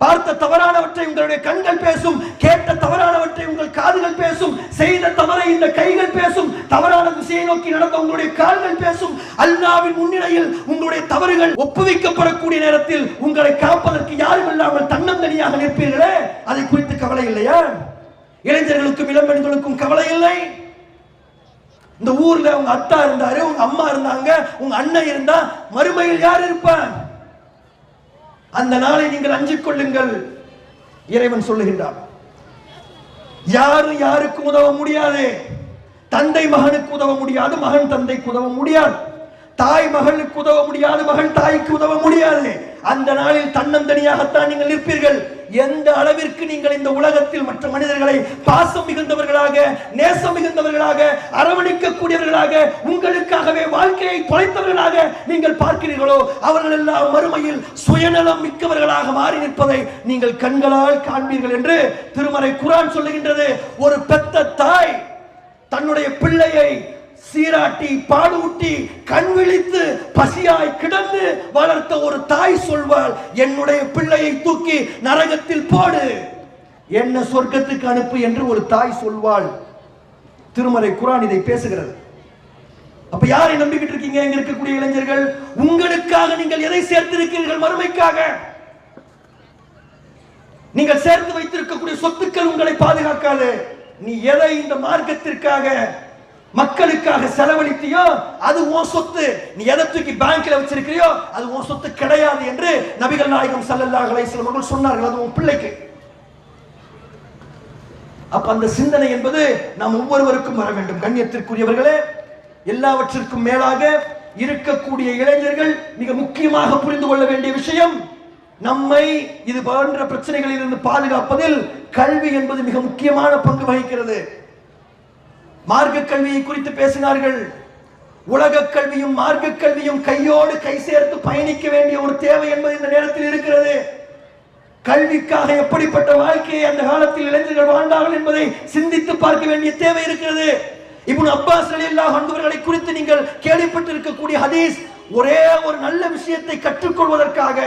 பார்த்த தவறானவற்றை உங்களுடைய கண்கள் பேசும், கேட்ட தவறானவற்றை உங்கள் காதுகள் பேசும், செய்த தவறை இந்த கைகள் பேசும், தவறான திசையை நோக்கி நடந்த உங்களுடைய கால்கள் பேசும். அல்லாஹ்வின் முன்னிலையில் உங்களுடைய தவறுகள் ஒப்புவிக்கப்படக்கூடிய நேரத்தில் உங்களை காப்பதற்கு யாரும் இல்லாமல் தன்னந்தனியாக நிற்பீர்களே, அதை குறித்து கவலை இல்லையா? இளைஞர்களுக்கும் இளம்பெண்களுக்கும் கவலை இல்லை? இந்த ஊர்ல உங்க அத்தா இருந்தாரு, உங்க அம்மா இருந்தாங்க, உங்க அண்ணன் இருந்தா மறுமையில் யார் இருப்பான்? அந்த நாளை நீங்கள் அஞ்சிக் கொள்ளுங்கள். இறைவன் சொல்லுகின்றார், யாரும் யாருக்கும் உதவ முடியாது. தந்தை மகனுக்கு உதவ முடியாது, மகன் தந்தைக்கு உதவ முடியாது, தாய் மகளுக்கு உதவ முடியாது, மகள் தாய்க்கு உதவ முடியாது. அந்த நாளில் தன்னந்தனியாகத்தான் நீங்கள் நிற்பீர்கள். எந்த அளவிற்கு நீங்கள் இந்த உலகத்தில் மற்ற மனிதர்களை பாசம் மிகுந்தவர்களாக, நேசம் மிகுந்தவர்களாக, அரவணைக்கக்கூடியவர்களாக, உங்களுக்காகவே வாழ்க்கையை தொலைத்தவர்களாக நீங்கள் பார்க்கிறீர்களோ, அவர்கள் எல்லாம் மறுமையில் சுயநலம் மிக்கவர்களாக மாறி நிற்பதை நீங்கள் கண்களால் காண்பீர்கள் என்று திருமறை குர்ஆன் சொல்லுகின்றது. ஒரு பெத்த தாய் தன்னுடைய பிள்ளையை சீராட்டி பாலூட்டி கண் விழித்து பசியாய் கிடந்து வளர்த்த ஒரு தாய் சொல்வாள், என்னுடைய பிள்ளையை தூக்கி நரகத்தில் போடு, என்ன சொர்க்கத்துக்கு அனுப்பு என்று ஒரு தாய் சொல்வாள். திருமறை குர்ஆன் இதை பேசுகிறது. அப்ப யாரை நம்பிக்கிட்டு இருக்கீங்க? இங்க இருக்கக்கூடிய இளைஞர்கள், உங்களுக்காக நீங்கள் எதை சேர்த்திருக்கிறீர்கள்? மறுமைக்காக நீங்கள் சேர்த்து வைத்திருக்கக்கூடிய சொத்துக்கள் உங்களை பாதுகாக்காது. நீ எதை இந்த மார்க்கத்திற்காக மக்களுக்காக செலவழித்தியோ அது உன் சொத்து. நீ எதை தூக்கி பேங்க்ல வச்சிருக்கிறியோ அது உன் சொத்து கிடையாது என்று நபிகள் நாயகம் ஸல்லல்லாஹு அலைஹி வஸல்லம் அவர்கள் சொன்னார்கள். அது உன் பிள்ளைக்கு. அப்ப அந்த சிந்தனை என்பது நாம் ஒவ்வொருவருக்கும் வர வேண்டும். கண்ணியத்திற்குரியவர்களே, எல்லாவற்றிற்கும் மேலாக இருக்கக்கூடிய இளைஞர்கள் மிக முக்கியமாக புரிந்து கொள்ள வேண்டிய விஷயம், நம்மை இது போன்ற பிரச்சனைகளில் இருந்து பாதுகாப்பதில் கல்வி என்பது மிக முக்கியமான பங்கு வகிக்கிறது. மார்க்க கல்வியை குறித்து பேசினார்கள். உலக கல்வியும் மார்க்க கல்வியும் கையோடு கை சேர்த்து பயணிக்க வேண்டிய ஒரு தேவை என்பது இந்த நேரத்தில் இருக்கிறது. கல்விக்காக எப்படிப்பட்ட வாழ்க்கையை அந்த காலத்தில் இளைஞர்கள் வாழ்ந்தார்கள் என்பதை சிந்தித்து பார்க்க வேண்டிய தேவை இருக்கிறது. இப்னு அப்பாஸ் ரலியல்லாஹு அன்ஹு அவர்களை குறித்து நீங்கள் கேள்விப்பட்டிருக்கக்கூடிய ஹதீஸ், ஒரே ஒரு நல்ல விஷயத்தை கற்றுக்கொள்வதற்காக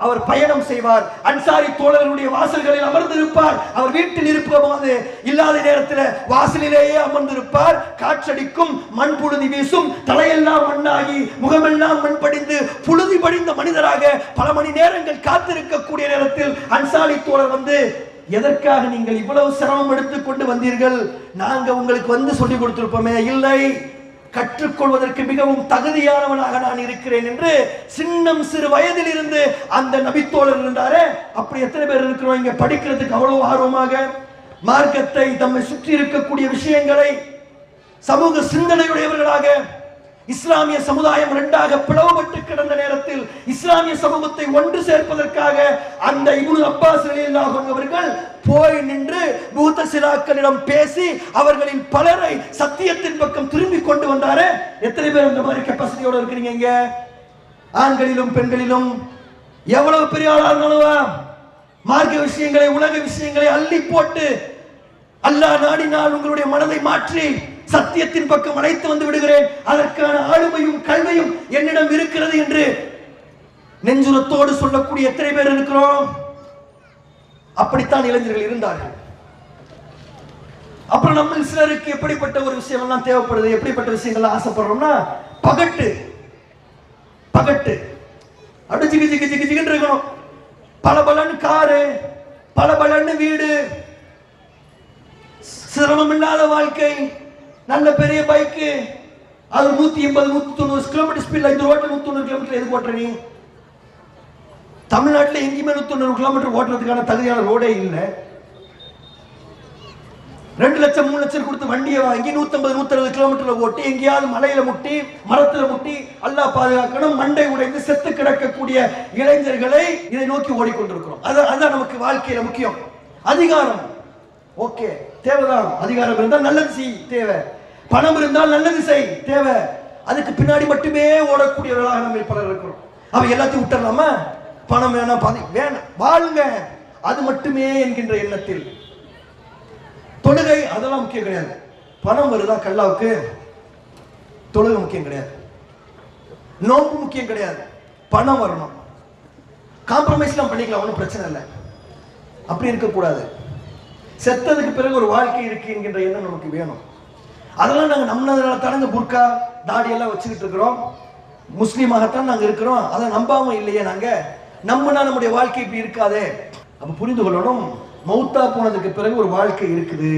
அவர் பயணம் செய்வார். அன்சாரி தோழர்களுடைய வாசல்களில் அமர்ந்திருப்பார். அவர் வீட்டில் இருக்கும்போது இல்லாத நேரத்தில் வாசலிலேயே அமர்ந்திருப்பார். காற்றடிக்கும், மண் புழுதி வீசும், தலையெல்லாம் மண்ணாகி முகமெல்லாம் மண் படிந்து புழுதி படிந்த மனிதராக பல மணி நேரங்கள் காத்திருக்கக்கூடிய நேரத்தில் அன்சாரி தோழர் வந்து, எதற்காக நீங்கள் இவ்வளவு சிரமம் எடுத்துக் கொண்டு வந்தீர்கள்? நாங்க உங்களுக்கு வந்து சொல்லிக் கொடுத்திருப்போமே. இல்லை, கற்றுக்கொள்வதற்கு மிகவும் தகுதியானவனாக நான் இருக்கிறேன் என்று சின்னம் சிறு வயதில் இருந்து அந்த நபித்தோழர் இருந்தாரே, அப்படி எத்தனை பேர் இருக்கிறோம் இங்க படிக்கிறதுக்கு அவ்வளவு ஆர்வமாக, மார்க்கத்தை, தம்மை சுற்றி இருக்கக்கூடிய விஷயங்களை சமூக சிந்தனையுடையவர்களாக. இஸ்லாமிய சமுதாயம் இரண்டாக பிளவுபட்டு கிடந்த நேரத்தில் இஸ்லாமிய சமூகத்தை ஒன்று சேர்ப்பதற்காக அந்த இப்னு அப்பாஸ் ரலியல்லாஹு அன்ஹு அவர்கள் போய் நின்று முஅ்தஸிலாக்களிடம் பேசி அவர்களின் பலரை சத்தியத்தின் பக்கம் திரும்பி கொண்டு வந்தாரே. எத்தனை பேர் அந்த மாதிரி கெப்பாசிட்டியோட இருக்கிறீங்க இங்க? ஆண்களிலும் பெண்களிலும் எவ்வளவு பெரிய ஆளா இருந்தாலும் மார்க்க விஷயங்களை, உலக விஷயங்களை அள்ளி போட்டு அல்லாஹ் நாடினால் உங்களுடைய மனதை மாற்றி சத்தியத்தின் பக்கம் அழைத்து வந்து விடுகிறேன், அதற்கான ஆளுமையும் கல்வியும் என்னிடம் இருக்கிறது என்று நெஞ்சுரத்தோடு சொல்லக்கூடிய எத்தனை பேர் இருக்கிறோம்? அப்படித்தான் இளைஞர்கள் இருந்தார்கள். அப்புறம் நம்ம சிலருக்கு எப்படிப்பட்ட ஒரு விஷயம் எல்லாம் தேவைப்படுது, எப்படிப்பட்ட விஷயங்கள் ஆசைப்படுறோம்னா பகட்டு பகட்டு அப்படி ஜிகி ஜிகி ஜிகி ஜிகின்னு இருக்கணும். பலபலன்னு காரு, பலபலன்னு வீடு, சிரமம் இல்லாத வாழ்க்கை, நல்ல பெரிய பைக்கு, அது 180 190 கிலோமீட்டர் ஸ்பீட்ல. இந்த ரோட்ல 190 கிலோமீட்டர் எது ஓட்டுற நீ? தமிழ்நாட்டில் எங்கேயுமே 190 கிலோமீட்டர் ஓட்டுறதுக்கான தகுதியான ரோடே இல்லை. 2 லட்சம் 3 லட்சம் கொடுத்து வண்டியை வாங்கி 150 160 கிலோமீட்டர்ல ஓட்டி எங்கேயாவது மலையில முட்டி மரத்துல முட்டி அல்லாஹ் பாதுகாக்கணும், மண்டை உடைந்து செத்து கிடக்கக்கூடிய இளைஞர்களை இதை நோக்கி ஓடிக்கொண்டிருக்கிறோம். அதான் நமக்கு வாழ்க்கையில முக்கியம். அதிகாரம் ஓகே தேவைதான், அதிகாரம் இருந்தால் நல்லது செய் தேவை, பணம் இருந்தால் நல்லது செய் தேவை, அதுக்கு பின்னாடி மட்டுமே ஓடக்கூடியவர்களாக நம்ம பலர் இருக்கிறோம். அவ எல்லாத்தையும் விட்டுறலாமா? பணம் வேணாம், வேணாம், வாழுங்க, அது மட்டுமே என்கின்ற எண்ணத்தில். தொழுகை அதெல்லாம் முக்கியம் கிடையாது. பணம் வருதா கல்லாவுக்கு? தொழுகை முக்கியம் கிடையாது. நோம்பு முக்கியம் கிடையாது, பணம் வரணும். காம்ப்ரமைஸ்லாம் பண்ணிக்கலாம், ஒன்றும் பிரச்சனை இல்லை. அப்படி இருக்கக்கூடாது. செத்ததுக்கு பிறகு ஒரு வாழ்க்கை இருக்கு என்கின்ற எண்ணம் நமக்கு வேணும். அதெல்லாம் நாங்கள் நம்பினதுனால தானங்க புர்கா தாடியெல்லாம் வச்சுக்கிட்டு இருக்கிறோம், முஸ்லீமாகத்தான் நாங்கள் இருக்கிறோம். அதை நம்பாம இல்லையே நாங்க. நம்பினா நம்முடைய வாழ்க்கை இப்படி இருக்காதே. அப்ப புரிந்து கொள்ளணும், மௌத்தா போனதுக்கு பிறகு ஒரு வாழ்க்கை இருக்குது.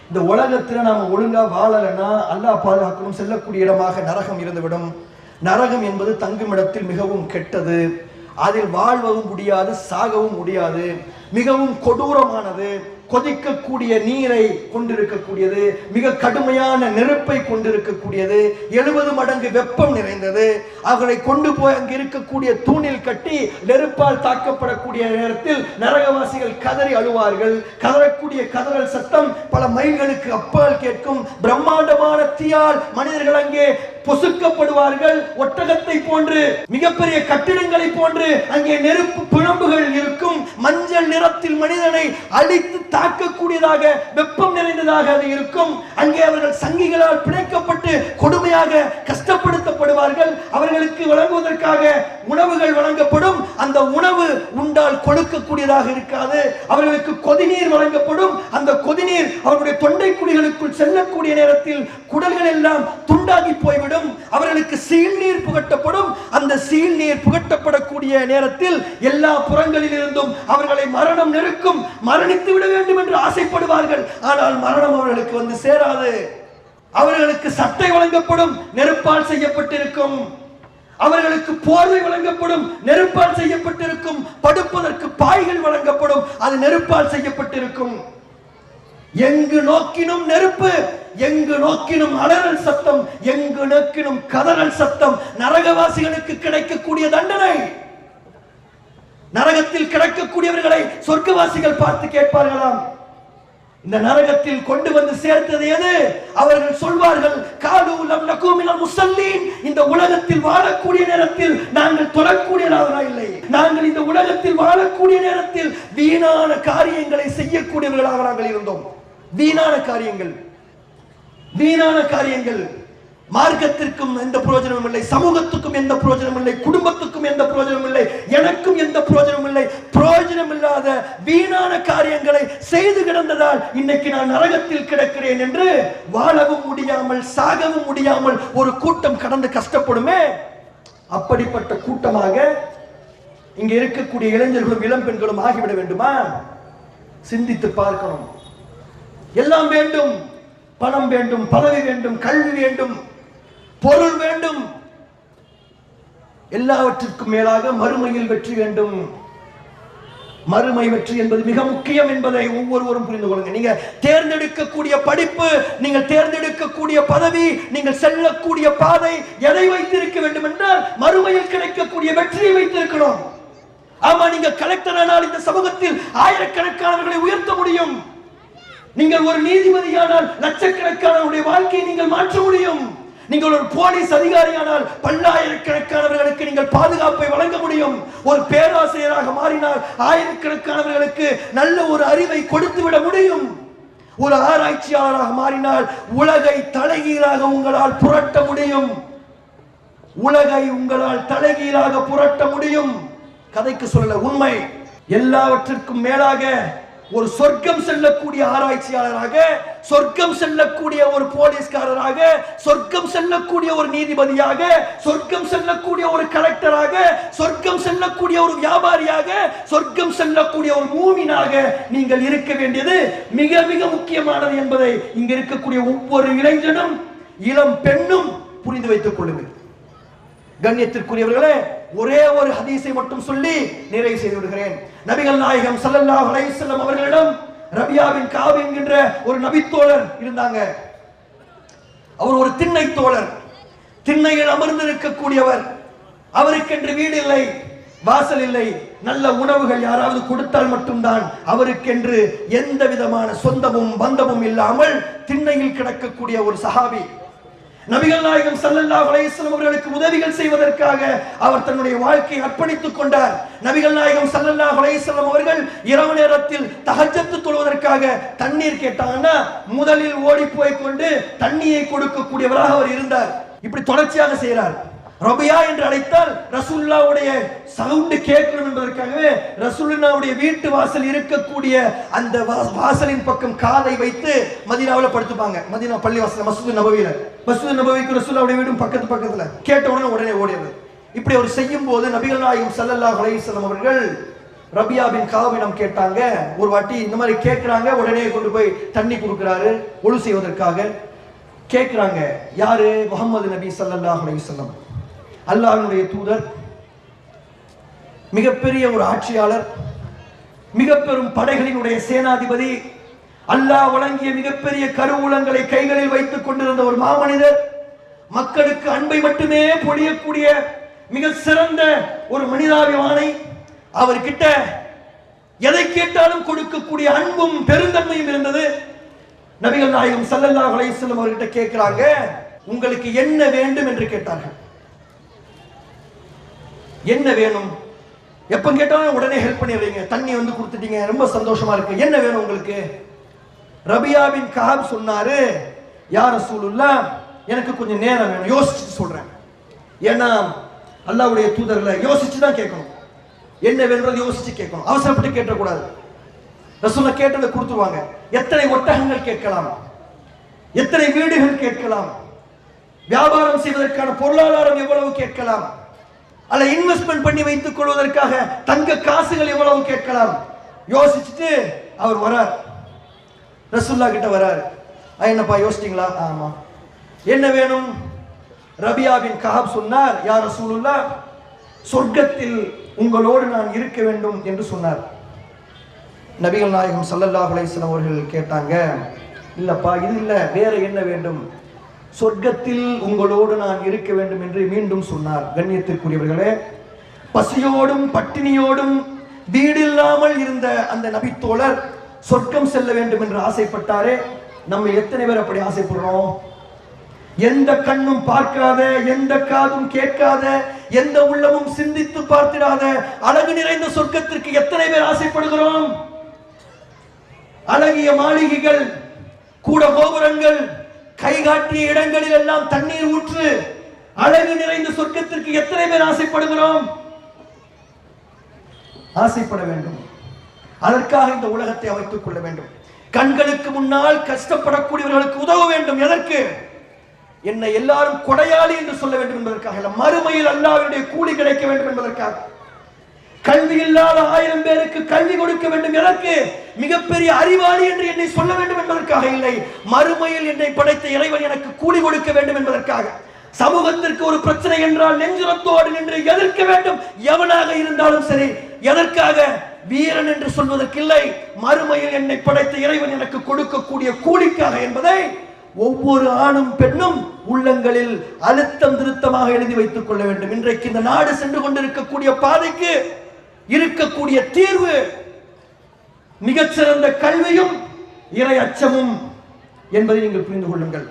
இந்த உலகத்துல நாம ஒழுங்கா வாழலைன்னா அல்லாஹ் பாதுகாக்கணும், செல்லக்கூடிய இடமாக நரகம் இருந்துவிடும். நரகம் என்பது தங்கும் இடத்தில் மிகவும் கெட்டது, அதில் வாழ்வவும் முடியாது, சாகவும் முடியாது, மிகவும் கொடூரமானது, கொதிக்கக்கூடிய நீரை கொண்டிருக்கக்கூடியது, மிக கடுமையான நெருப்பை கொண்டிருக்கக்கூடியது, 70 மடங்கு வெப்பம் நிறைந்தது. அவர்களை கொண்டு போய் அங்கு இருக்கக்கூடிய தூணில் கட்டி நெருப்பால் தாக்கப்படக்கூடிய நேரத்தில் நரகவாசிகள் கதறி அழுவார்கள். கதறக்கூடிய கதறல் சத்தம் பல மைல்களுக்கு அப்பால் கேட்கும். பிரம்மாண்டமான தீயால் மனிதர்கள் அங்கே பொசுக்கப்படுவார்கள். ஒட்டகத்தை போன்று, மிகப்பெரிய கட்டிடங்களை போன்று அங்கே நெருப்பு பிழம்புகள் இருக்கும். மஞ்சள் நிறத்தில் மனிதனை அழித்து தாக்கக்கூடியதாக, வெப்பம் நிறைந்ததாக அது இருக்கும். அங்கே அவர்கள் சங்கிகளால் பிணைக்கப்பட்டு கொடுமையாக கஷ்டப்படுத்தப்படுவார்கள். அவர்களுக்கு வழங்குவதற்காக உணவுகள் வழங்கப்படும். அந்த உணவு உண்டால் கொழுக்கக்கூடியதாக இருக்காது. அவர்களுக்கு கொதிநீர் வழங்கப்படும். அந்த கொதிநீர் அவர்களுடைய தொண்டை குழிகளுக்குள் செல்லக்கூடிய நேரத்தில் குடல்கள் எல்லாம் துண்டாகி போய்விடும். அவர்களுக்கு சீல் நீர் புகட்டப்படும். அந்த சீல் நீர் புகட்டப்படக்கூடிய நேரத்தில் எல்லா புறங்களில் இருந்தும் அவர்களை மரணம் நெருக்கும். மரணித்து விட வேண்டும் என்று ஆசைப்படுவார்கள். ஆனால் மரணம் அவர்களுக்கு வந்து சேராது. அவர்களுக்கு சட்டை வழங்கப்படும், நெருப்பால் செய்யப்பட்டிருக்கும். அவர்களுக்கு போர்வை வழங்கப்படும், நெருப்பால் செய்யப்பட்டிருக்கும். படுப்பதற்கு பாய்கள் வழங்கப்படும், அது நெருப்பால் செய்யப்பட்டிருக்கும். எங்கு நோக்கினும் நெருப்பு, எங்கு நோக்கினும் அலறல் சத்தம், எங்கு நோக்கினும் கதறல் சத்தம். நரகவாசிகளுக்கு கிடைக்கக்கூடிய தண்டனை. நரகத்தில் கிடக்கக்கூடியவர்களை சொர்க்கவாசிகள் பார்த்து கேட்பார்களாம், இந்த நரகத்தில் கொண்டு வந்து சேர்த்தது எது? அவர்கள் சொல்வார்கள், காலு லம் நகு மினல் முஸல்லீன், இந்த உலகத்தில் வாழக்கூடிய நேரத்தில் நாங்கள் தொழக்கூடியவர்களாக இல்லை. நாங்கள் இந்த உலகத்தில் வாழக்கூடிய நேரத்தில் வீணான காரியங்களை செய்யக்கூடியவர்களாக நாங்கள் இருந்தோம். வீணான காரியங்கள், வீணான காரியங்கள். மார்க்கத்திற்கும் எந்த பிரயோஜனமும் இல்லை, சமூகத்துக்கும் எந்த பிரயோஜனமும் இல்லை, குடும்பத்துக்கும் எந்த பிரயோஜனமும் இல்லை, எனக்கும் எந்த பிரயோஜனமும் இல்லை. பிரயோஜனம் இல்லாத வீணான காரியங்களை செய்து கிடந்ததால் இன்னைக்கு நான் நரகத்தில் கிடக்கிறேன் என்று வாழவும் முடியாமல் சாகவும் முடியாமல் ஒரு கூட்டம் கடந்து கஷ்டப்படுமே. அப்படிப்பட்ட கூட்டமாக இங்க இருக்கக்கூடிய இளைஞர்களும் இளம் பெண்களும் ஆகிவிட வேண்டுமா? சிந்தித்து பார்க்கணும். எல்லாம் வேண்டும், பணம் வேண்டும், பதவி வேண்டும், கல்வி வேண்டும், பொருள் வேண்டும், எல்லாவற்றிற்கும் மேலாக மறுமையில் வெற்றி வேண்டும். மறுமை வெற்றி என்பது மிக முக்கியம் என்பதை ஒவ்வொருவரும் புரிந்து கொள்ளுங்க. நீங்க தேர்ந்தெடுக்கக்கூடிய படிப்பு, நீங்கள் தேர்ந்தெடுக்கக்கூடிய பதவி, நீங்கள் செல்லக்கூடிய பாதை எதை வைத்திருக்க வேண்டும் என்றால் மறுமையில் கிடைக்கக்கூடிய வெற்றியை வைத்திருக்கணும். ஆமா, நீங்க கலெக்டர் ஆனால் இந்த சமூகத்தில் ஆயிரக்கணக்கானவர்களை உயர்த்த முடியும். நீங்கள் ஒரு நீதிபதியானால் லட்சக்கணக்கானவருடைய வாழ்க்கையை நீங்கள் மாற்ற முடியும். நீங்கள் ஒரு போலீஸ் அதிகாரியானால் பல்லாயிரக்கணக்கானவர்களுக்கு நீங்கள் பாதுகாப்பை வழங்க முடியும். ஒரு பேராசிரியராக மாறினால் ஆயிரக்கணக்கானவர்களுக்கு நல்ல ஒரு அறிவை கொடுத்து விட முடியும். ஒரு ஆராய்ச்சியாளராக மாறினால் உலகை தலைகீழாக உங்களால் புரட்ட முடியும். உலகை உங்களால் தலைகீழாக புரட்ட முடியும். கதைக்கு சொல்ல உண்மை. எல்லாவற்றிற்கும் மேலாக ஒரு சொர்க்கம் செல்லக்கூடிய ஆராய்ச்சியாளராக, சொர்க்கம் செல்லக்கூடிய ஒரு போலீஸ்காரராக, சொர்க்கம் செல்லக்கூடிய ஒரு நீதிபதியாக, சொர்க்கம் செல்லக்கூடிய ஒரு கலெக்டராக, சொர்க்கம் செல்லக்கூடிய ஒரு வியாபாரியாக, சொர்க்கம் செல்லக்கூடிய ஒரு மூமினாக நீங்கள் இருக்க வேண்டியது மிக மிக முக்கியமானது என்பதை இங்க இருக்கக்கூடிய ஒவ்வொரு இளைஞனும் இளம் பெண்ணும் புரிந்து வைத்துக் கொள்ளுங்கள். கண்ணியத்திற்குரியவர்களே, ஒரே ஒரு ஹதீஸை மட்டும் சொல்லி நிறைவு செய்து விடுகிறேன். நபிகள் நாயகம் ஸல்லல்லாஹு அலைஹி வஸல்லம் அவர்களிடம் ரபியா பின் கஅப் என்கின்ற ஒரு நபித்தோழர் இருந்தாங்க. அவர் ஒரு திண்ணை தோழர், திண்ணையில் அமர்ந்திருக்கக்கூடியவர். அவருக்கென்று வீடு இல்லை, வாசல் இல்லை, நல்ல உணவுகள் யாராவது கொடுத்தால் மட்டும்தான். அவருக்கென்று எந்த விதமான சொந்தமும் பந்தமும் இல்லாமல் திண்ணையில் கிடக்கக்கூடிய ஒரு சஹாபி. நபிகள் நாயகம் ஸல்லல்லாஹு அலைஹி வஸல்லம் அவர்களுக்கு உதவிகள் செய்வதற்காக அவர் தன்னுடைய வாழ்க்கையை அர்ப்பணித்துக் கொண்டார். நபிகள் நாயகம் ஸல்லல்லாஹு அலைஹி வஸல்லம் அவர்கள் இரவு நேரத்தில் தஹஜ்ஜத் தொழுவதற்காக தண்ணீர் கேட்டாங்கன்னா முதலில் ஓடி போய் கொண்டு தண்ணியை கொடுக்கக்கூடியவராக அவர் இருந்தார். இப்படி தொடர்ச்சியாக செய்கிறார். ரபியா என்று அழைத்தால் ரசூலுல்லாஹ்வுடைய சவுண்ட் கேட்கணும் என்பதற்காகவே ரசூலுல்லாஹ்வுடைய வீட்டு வாசல் இருக்கக்கூடிய அந்த வாசலின் பக்கம் காலை வைத்து மதீனாவில் படுத்துப்பாங்க. மதீனா பள்ளி வாசல் மஸ்ஜித் நபவியில, மஸ்ஜித் நபவிக்கு ரசூலுல்லாஹ்வுடைய வீடும் பக்கத்துல. கேட்ட உடனே ஓடியது. இப்படி அவர் செய்யும் போது நபிகள் நாயகம் ஸல்லல்லாஹு அலைஹி வஸல்லம் அவர்கள் ரபியா பின் கஅபிடம் கேட்டாங்க. ஒரு வாட்டி இந்த மாதிரி கேட்கிறாங்க, உடனே கொண்டு போய் தண்ணி கொடுக்கிறாரு ஒழு செய்வதற்காக. கேட்கிறாங்க, யாரு? முஹம்மது நபி ஸல்லல்லாஹு அலைஹி வஸல்லம், அல்லாஹ்வுடைய தூதர், மிகப்பெரிய ஒரு ஆட்சியாளர், மிக பெரும் படைகளினுடைய சேனாதிபதி, அல்லாஹ் வழங்கிய மிகப்பெரிய கருவூலங்களை கைகளில் வைத்துக் கொண்டிருந்த ஒரு மாமனிதர், மக்களுக்கு அன்பை மட்டுமே பொழியக்கூடிய மிக சிறந்த ஒரு மனிதாபிமானி. அவர்கிட்ட எதை கேட்டாலும் கொடுக்கக்கூடிய அன்பும் பெருந்தன்மையும் இருந்தது. நபிகள் நாயகம் ஸல்லல்லாஹு அலைஹி வஸல்லம் அவர்கிட்ட கேட்கிறாங்க, உங்களுக்கு என்ன வேண்டும் என்று கேட்டார்கள். என்ன வேணும்? எப்ப கேட்டாலும் உடனே ஹெல்ப் பண்ணிடுறீங்க, தண்ணி வந்து கொடுத்துட்டீங்க, ரொம்ப சந்தோஷமா இருக்கு, என்ன வேணும் உங்களுக்கு? ரபியா பின் கஅப் சொன்னாரு, யா ரசூலுல்லாஹ், எனக்கு கொஞ்சம் நேரம் வேணும், யோசிச்சு சொல்றேன். ஏன்னா அல்லாஹ்வுடைய தூதர்ல யோசிச்சு தான் கேட்கணும். என்ன வேணும்ன்றது யோசிச்சு கேட்கணும், அவசரப்பட்டு கேட்டக்கூடாது. ரசூலுல்லாஹ் கேட்டதை கொடுத்துருவாங்க. எத்தனை ஒட்டகங்கள் கேட்கலாம், எத்தனை வீடுகள் கேட்கலாம், வியாபாரம் செய்வதற்கான பொருளாதாரம் எவ்வளவு கேட்கலாம், அல்ல இன்வெஸ்ட்மெண்ட் பண்ணி வைத்துக் கொள்வதற்காக தங்க காசுகள் எவ்வளவு கேட்கலாம். யோசிச்சுட்டு அவர் வரார், ரசூலுல்லாஹ் கிட்ட வரார். என்னப்பா யோசிச்சிங்களா? ஆமா. என்ன வேணும்? ரபியா பின் கஅப் சொன்னார், யா ரசூலுல்லாஹ், சொர்க்கத்தில் உங்களோடு நான் இருக்க வேண்டும் என்று சொன்னார். நபிகள் நாயகம் ஸல்லல்லாஹு அலைஹி வஸல்லம் அவர்கள் கேட்டாங்க, இல்லப்பா இது இல்ல, வேற என்ன வேண்டும்? சொர்க்கத்தில் உங்களோடு நான் இருக்க வேண்டும் என்று மீண்டும் சொன்னார். கண்ணியத்திற்குரியவர்களே, பசியோடும் பட்டினியோடும் வீடில்லாமல் இருந்த அந்த நபித்தோழர் சொர்க்கம் செல்ல வேண்டும் என்று ஆசைப்பட்டாரே. நம்ம எத்தனை பேர் அப்படி ஆசைப்படுறோம்? எந்த கண்ணும் பார்க்காத, எந்த காதும் கேட்காத, எந்த உள்ளமும் சிந்தித்து பார்த்திடாத அழகு நிறைந்த சொர்க்கத்திற்கு எத்தனை பேர் ஆசைப்படுகிறோம்? அழகிய மாளிகைகள், கூட கோபுரங்கள், கைகாட்டிய இடங்களில் எல்லாம் தண்ணீர் ஊற்று, அழகு நிறைந்த சொர்க்கத்திற்கு எத்தனை பேர் ஆசைப்படுகிறோம்? ஆசைப்பட வேண்டும். அதற்காக இந்த உலகத்தை அமைத்துக் கொள்ள வேண்டும். கண்களுக்கு முன்னால் கஷ்டப்படக்கூடியவர்களுக்கு உதவ வேண்டும். எதற்கு? என்னை எல்லாரும் கொடையாளி என்று சொல்ல வேண்டும் என்பதற்காக, மறுமையில் அல்லாஹ்வுடைய கூலி கிடைக்க வேண்டும் என்பதற்காக. கல்வி இல்லாத 1000 பேருக்கு கல்வி கொடுக்க வேண்டும். எதற்கு? மிகப்பெரிய அறிவாளி என்று என்னை சொல்ல வேண்டும் என்பதற்காக இல்லை, மறுமையில் என்னை படைத்த இறைவன் எனக்கு கூலி கொடுக்க வேண்டும் என்பதற்காக. சமூகத்திற்கு ஒரு பிரச்சனை என்றால் நெஞ்சுரத்தோடு நின்று எதிர்க்க வேண்டும், எவனாக இருந்தாலும் சரி. எதற்காக? வீரன் என்று சொல்வதற்கு இல்லை, மறுமையில் என்னை படைத்த இறைவன் எனக்கு கொடுக்கக்கூடிய கூலிக்காக என்பதை ஒவ்வொரு ஆணும் பெண்ணும் உள்ளங்களில் அழுத்தம் திருத்தமாக எழுதி வைத்துக் கொள்ள வேண்டும். இன்றைக்கு இந்த நாடு சென்று கொண்டிருக்கக்கூடிய பாதைக்கு இருக்கக்கூடிய தீர்வு மிகச்சிறந்த கல்வியும் இறை அச்சமும் என்பதை நீங்கள் புரிந்து கொள்ளுங்கள்.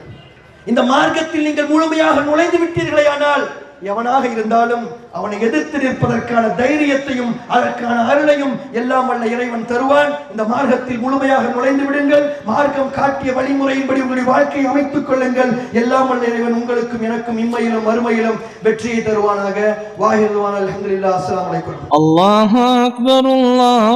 இந்த மார்க்கத்தில் நீங்கள் முழுமையாக நுழைந்து விட்டீர்களே ஆனால் எவனாக இருந்தாலும் அவனை எதிர்த்து நிற்பதற்கான தைரியத்தையும் அதற்கான அருளையும் எல்லாம் வல்ல இறைவன் தருவான். இந்த மார்க்கத்தில் முழுமையாக நுழைந்து விடுங்கள். மார்க்கம் காட்டிய வழிமுறையின்படி உங்களுடைய வாழ்க்கையை அமைத்துக் கொள்ளுங்கள். எல்லாம் வல்ல இறைவன் உங்களுக்கும் எனக்கும் இம்மையிலும் மறுமையிலும் வெற்றியை தருவானாக. வாஹிதுவான அல்ஹம்துலில்லாஹ். அஸ்ஸலாமு அலைக்கும். அல்லாஹு அக்பர். அல்லாஹ்